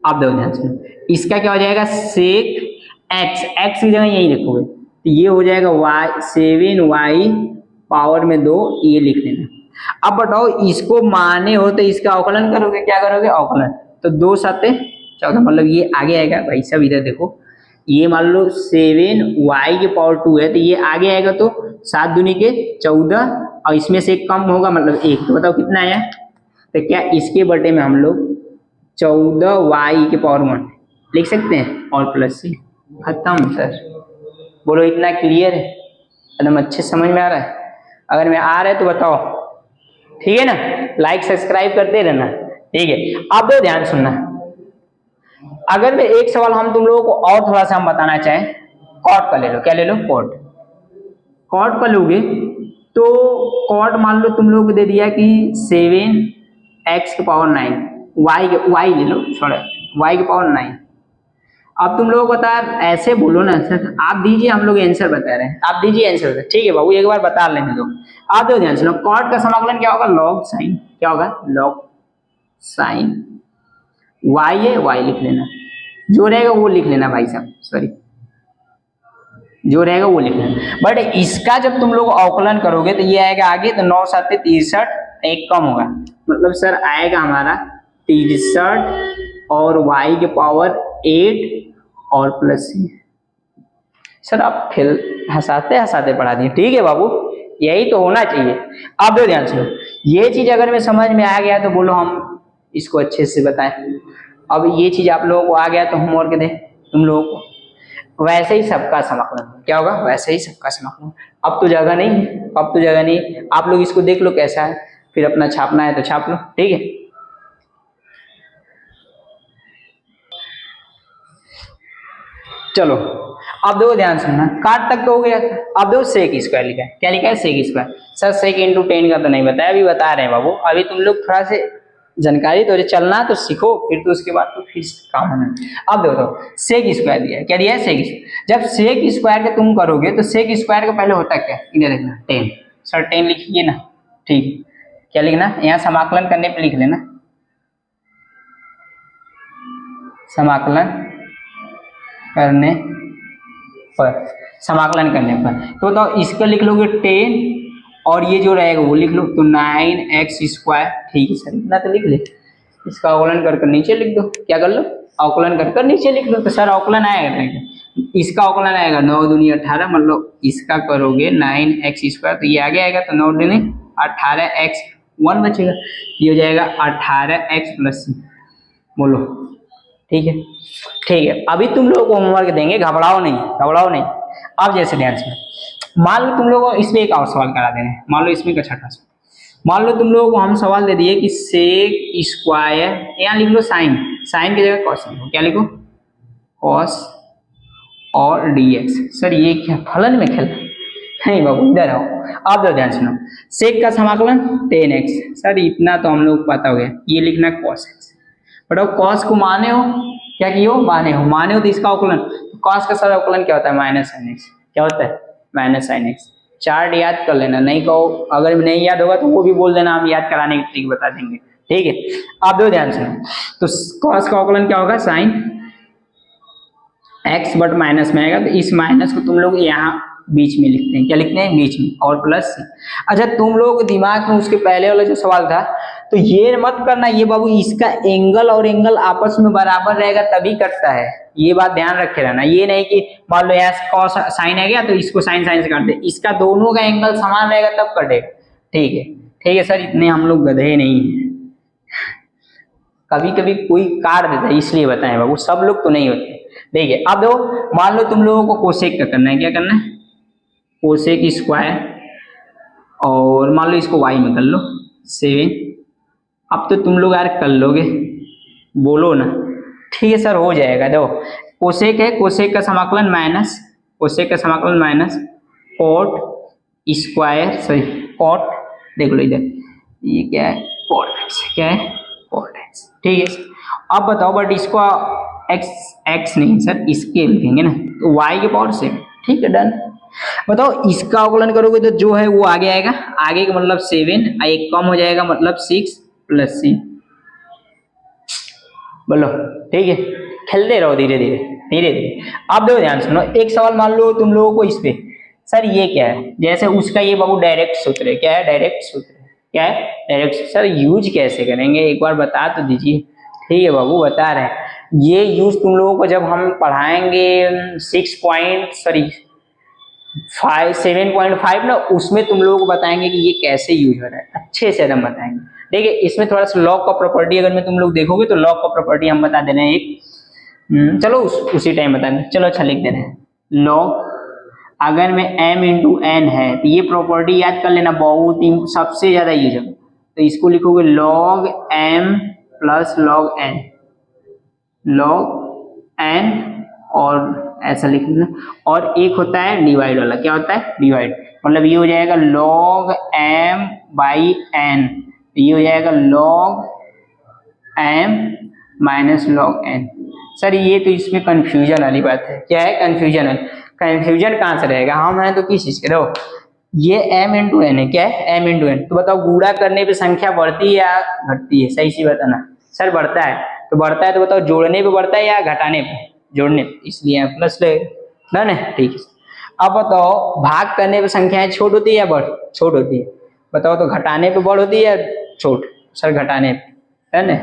आप देखो ध्यान सुनो, इसका क्या हो जाएगा सेक x, x की जगह यही लिखोगे तो ये हो जाएगा y 7y पावर में 2, ये लिख लेना। अब बताओ इसको माने हो तो इसका अवकलन करोगे, क्या करोगे अवकलन, तो 2 7 14, मतलब ये आगे आएगा भाई सब। इधर देखो, ये मान लो 7y की पावर 2 है तो ये आगे आएगा, तो 7 दूनी के 14 और इसमें से एक कम होगा मतलब 1, तो बताओ कितना आया, तो क्या इसके बटे में हम लोग 14y की पावर 1 लिख सकते हैं, और प्लस सी, खत्म सर। बोलो इतना क्लियर है, एकदम अच्छे समझ में आ रहा है। अगर मैं आ रहा है तो बताओ, ठीक है ना, लाइक सब्सक्राइब करते रहना, ठीक है। अब दो ध्यान सुनना, अगर मैं एक सवाल हम तुम लोगों को और थोड़ा सा हम बताना चाहें, कॉट का ले लो। क्या ले लो, कॉट। कॉट का लोगे तो कॉट मान लो तुम लोगों को दे दिया कि 7x की पावर 9, y ले लो, सॉरी y की पावर 9। अब तुम लोग बता, ऐसे बोलो ना सर, आप दीजिए, हम लोग आंसर बता रहे हैं, आप दीजिए आंसर, ठीक है बाबू, एक बार बता लेने दो। आप दो ध्यान सुनो, कॉट का समाकलन क्या होगा, लॉग साइन। क्या होगा, लॉग साइन y है, y लिख लेना, जो रहेगा वो लिख लेना भाई साहब, सॉरी जो रहेगा वो लिख लेना। बट इसका जब तुम लोग अवकलन करोगे तो ये आएगा आगे, तो 9 7 63, एक कम होगा, मतलब सर आएगा हमारा 63 और y के पावर 8 और प्लस सी। सर आप फिर हंसाते हंसाते पढ़ा दिए, ठीक है बाबू, यही तो होना चाहिए। अब दो ध्यान सुनो, ये चीज अगर मैं समझ में आ गया तो बोलो हम इसको अच्छे से बताएं। अब ये चीज आप लोगों को आ गया तो होमवर्क दे तुम लोगों को, वैसे ही सबका समाकलन। क्या होगा, वैसे ही सबका समाकलन। अब तो जगह नहीं, अब तो जगह नहीं, आप लोग इसको देख लो कैसा है, फिर अपना छापना है तो छाप लो, ठीक है। चलो अब देखो ध्यान सुनना, काट तक तो हो गया, अब देखो सेक स्क्वायर लिखा है, क्या लिखा है sec square. Sir sec into 10 का तो नहीं बताया, अभी बता रहे हैं बाबू, अभी तुम लोग थोड़ा से जानकारी तो चलना तो सीखो, फिर तो उसके बाद तो फिर काम होना। अब देखो सेक स्क्वायर दिया है, क्या दिया है सेक स्क्वायर। जब सेक स्क्वायर का तुम करोगे तो सेक स्क्वायर का पहले होता क्या, इधर देखना 10, सर 10 लिखिए ना, ठीक, क्या लिखना, यहाँ समाकलन करने पे लिख लेना, समाकलन करने पर, समाकलन करने पर तो बताओ इसका लिख लोगे 10 और ये जो रहेगा वो लिख लो तो 9x स्क्वायर, ठीक है सर इतना तो लिख ले, इसका अवकलन कर नीचे लिख दो, क्या कर लो अवकलन कर नीचे लिख लो, तो सर अवकलन आएगा, इसका अवकलन आएगा 9 दूनी 18, मतलब इसका करोगे 9x स्क्वायर तो ये आगे आएगा, तो 9 दूनी 18x 1 बचेगा, ये हो जाएगा 18x प्लस c, बोलो ठीक है। ठीक है, अभी तुम लोगों को होमवर्क देंगे, घबराओ नहीं। अब जैसे ध्यान से मान लो तुम लोगों को इसमें एक और सवाल करा देंगे, मान लो इसमें का छठा सवाल, मान लो तुम लोगों को हम सवाल दे दिए कि सेक स्क्वायर, यहाँ लिख लो साइन की जगह कॉस लिखो, क्या लिखो कॉस और dx। सर ये क्या फलन में खेल, नहीं बाबू इधर आओ, आप दो ध्यान सुनो, सेक का समाकलन 10x, सर इतना तो हम लोग पता हो गया, ये लिखना cos x, बताओ कॉस को माने हो, क्या किए हो माने हो तो इसका अवकलन, कॉस का सर अवकलन क्या होता है माइनस साइन एक्स, क्या होता है माइनस साइन एक्स। चार्ट याद कर लेना, नहीं कहो अगर नहीं याद होगा तो वो भी बोल देना, हम याद कराने की ट्रिक बता देंगे, ठीक है। आप दो ध्यान से, तो कॉस का अवकलन क्या होगा साइन एक्स बट माइनस में आएगा, तो इस माइनस को तुम लोग यहाँ बीच में लिखते हैं, क्या लिखते हैं बीच में, और प्लस। अच्छा तुम लोगों के दिमाग में उसके पहले वाला जो सवाल था, तो ये मत करना ये बाबू, इसका एंगल और एंगल आपस में बराबर रहेगा तभी कटता है, ये बात ध्यान रखे रहना, ये नहीं कि मान लो यहाँ कॉस साइन आ गया तो इसको साइन से काट दे, इसका दोनों का एंगल समान रहेगा तब कटेगा, ठीक है सर, इतने हम लोग गधे नहीं है, कभी कभी कोई काट देता है इसलिए बताएं बाबू, सब लोग तो नहीं होते। देखिए अब दो, मान लो तुम लोगों को कोसेक का करना है, क्या करना है कोसेक स्क्वायर, और मान लो इसको y में कर लो 7, अब तो तुम लोग यार कर लोगे, बोलो ना, ठीक है सर हो जाएगा। देखो कोसेक है, कोसेक का समाकलन माइनस, कोसेक का समाकलन minus cot square, sorry cot, देख लो इधर ये क्या है कॉट एक्स, क्या है कॉट एक्स, ठीक है। अब बताओ बट इसको एक्स नहीं सर इसके लिखेंगे ना, तो y के पावर से, ठीक है डन। बताओ इसका अवकलन करोगे तो जो है वो आगे आएगा, आगे का मतलब 7, एक कम हो जाएगा मतलब 6 प्लस c, बोलो ठीक है, खेलते रहो धीरे धीरे। अब देखो ध्यान सुनो, एक सवाल मान लो तुम लोगों को इस पे, सर ये क्या है, जैसे उसका ये बाबू डायरेक्ट सूत्र है, क्या है डायरेक्ट सूत्र, क्या है डायरेक्ट, सर यूज कैसे करेंगे एक बार बता तो दीजिए, ठीक है बाबू बता रहे हैं, ये यूज तुम लोगों को जब हम पढ़ाएंगे 7.5 ना, उसमें तुम लोगों को बताएंगे कि ये कैसे यूज हो रहा है, अच्छे से हम बताएंगे। देखिए इसमें थोड़ा सा लॉग का प्रॉपर्टी अगर मैं तुम लोग देखोगे तो लॉग का प्रॉपर्टी हम बता दे रहे हैं एक, चलो उसी टाइम बता दें, चलो अच्छा लिख दे रहे हैं लॉग, अगर में m इंटू n है तो ये प्रॉपर्टी याद कर लेना, बहुत ही सबसे ज्यादा यूज है, तो इसको लिखोगे log m plus log n, log n और ऐसा लिख लेना, और एक होता है डिवाइड वाला, क्या होता है डिवाइड, मतलब ये हो जाएगा log m बाई n, ये हो जाएगा log m minus log n। Sir ये तो इसमें कंफ्यूजन वाली बात है, क्या है कंफ्यूजन कहाँ से रहेगा, हम हैं तो किस चीज के, रहो ये m इंटू n है, क्या है m इंटू n, तो बताओ गुणा करने पे संख्या बढ़ती है या घटती है, सही सी बताना। सर बढ़ता है, तो बताओ जोड़ने पे बढ़ता है या घटाने पे, जोड़ने पे, इसलिए प्लस लगेगा ना, ठीक है। अब बताओ भाग करने पे संख्याएं छोट होती है या बढ़, छोट होती है, बताओ तो घटाने पे बढ़ होती है या छोट, सर घटाने पे, है ना,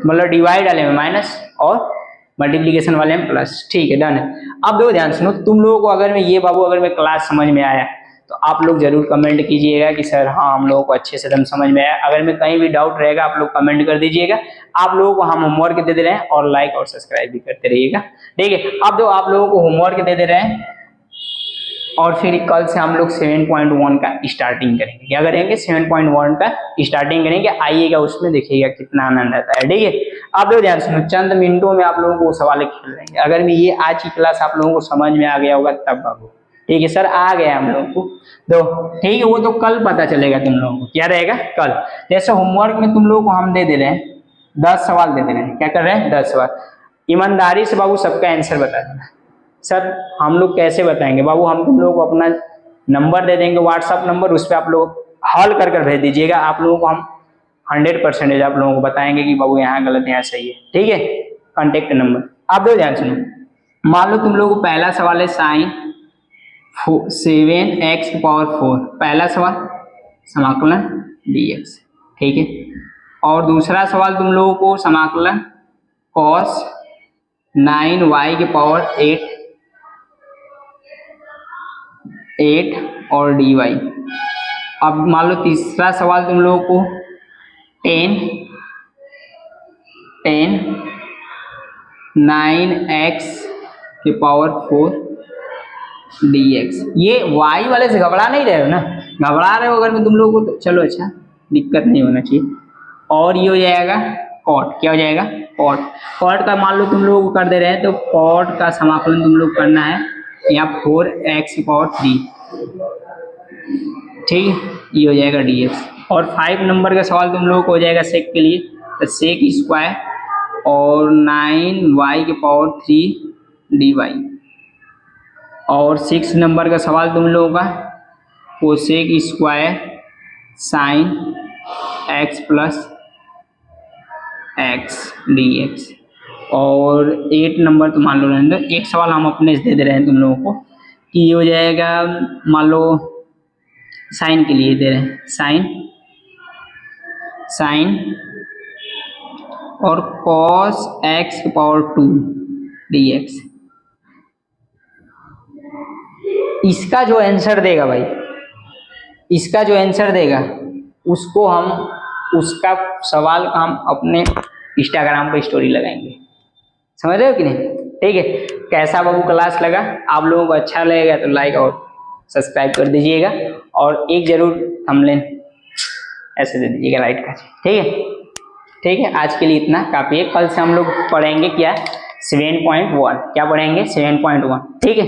मतलब डिवाइड वाले में माइनस और मल्टीप्लीकेशन वाले में प्लस, ठीक है डन है। अब देखो ध्यान सुनो, तुम लोगों को अगर मैं ये बाबू अगर मैं क्लास समझ में आया तो आप लोग जरूर कमेंट कीजिएगा कि सर हाँ हम लोगों को अच्छे से एकदम समझ में आया, अगर में कहीं भी डाउट रहेगा आप लोग कमेंट कर दीजिएगा, आप लोगों को हम होमवर्क दे दे रहे हैं और लाइक और सब्सक्राइब भी करते रहिएगा, ठीक है। अब जो आप लोगों को होमवर्क दे दे रहे हैं, और फिर कल से हम लोग 7.1 का स्टार्टिंग करेंगे। क्या करेंगे? 7.1 का स्टार्टिंग करेंगे। आइएगा उसमें देखिएगा कितना आनंद आता है। ठीक है, आप लोग ध्यान सुनो, चंद मिनटों में आप लोगों को सवाल खेल लेंगे। अगर मैं ये आज की क्लास आप लोगों को समझ में आ गया होगा तब बाबू। ठीक है सर, आ गया हम लोगों को दो। ठीक है, वो तो कल पता चलेगा तुम लोगों को। क्या रहेगा? कल। जैसे होमवर्क में तुम लोगों को हम दे रहे हैं 10 सवाल दे रहे हैं। क्या कर रहे हैं? 10 सवाल। ईमानदारी से बाबू सबका आंसर बता देना। सर हम लोग कैसे बताएंगे बाबू? हम तुम लोगों को अपना नंबर दे देंगे, व्हाट्सअप नंबर, उस पर आप लोग हल कर भेज दीजिएगा। आप लोगों को हम 100% आप लोगों को बताएंगे कि बाबू यहाँ गलत यहाँ सही है। ठीक है, कॉन्टेक्ट नंबर। आप लोग ध्यान सुनो, मान लो तुम लोगों को पहला सवाल है साइन 7x⁴। पहला सवाल समाकलन dx। ठीक है, और दूसरा सवाल तुम लोगों को समाकलन cos 9y⁴ और dy। अब मान लो तीसरा सवाल तुम लोगों को tan 9x⁴ dx। ये y वाले से घबरा नहीं रहे हो ना? घबरा रहे हो अगर मैं तुम लोगों को तो चलो अच्छा, दिक्कत नहीं होना चाहिए। और ये हो जाएगा cot। क्या हो जाएगा? cot। cot का मान लो तुम लोगों को कर दे रहे हैं तो cot का समाकलन तुम लोग करना है यहाँ 4x⁴। ठीक है, ये हो जाएगा dx। और 5 नंबर का सवाल तुम लोगों को हो जाएगा सेक के लिए, तो सेक स्क्वायर और 9y⁴ dy। और 6 नंबर का सवाल तुम लोगों का cosec square sine x + x dx। और 8 नंबर तो मान लो रहने दो, एक सवाल हम अपने से दे दे रहे हैं तुम लोगों को कि ये हो जाएगा, मान लो साइन के लिए दे रहे हैं, साइन और cos x⁴ dx। इसका जो आंसर देगा भाई, इसका जो आंसर देगा उसको हम, उसका सवाल का हम अपने इंस्टाग्राम पे स्टोरी लगाएंगे। समझ रहे हो कि नहीं? ठीक है, कैसा बाबू क्लास लगा? आप लोगों को अच्छा लगेगा तो लाइक और सब्सक्राइब कर दीजिएगा, और एक जरूर थंबनेल ऐसे दे दीजिएगा लाइट का। ठीक है, ठीक है, आज के लिए इतना काफी है। कल से हम लोग पढ़ेंगे क्या? 7.1। क्या पढ़ेंगे? 7.1। ठीक है।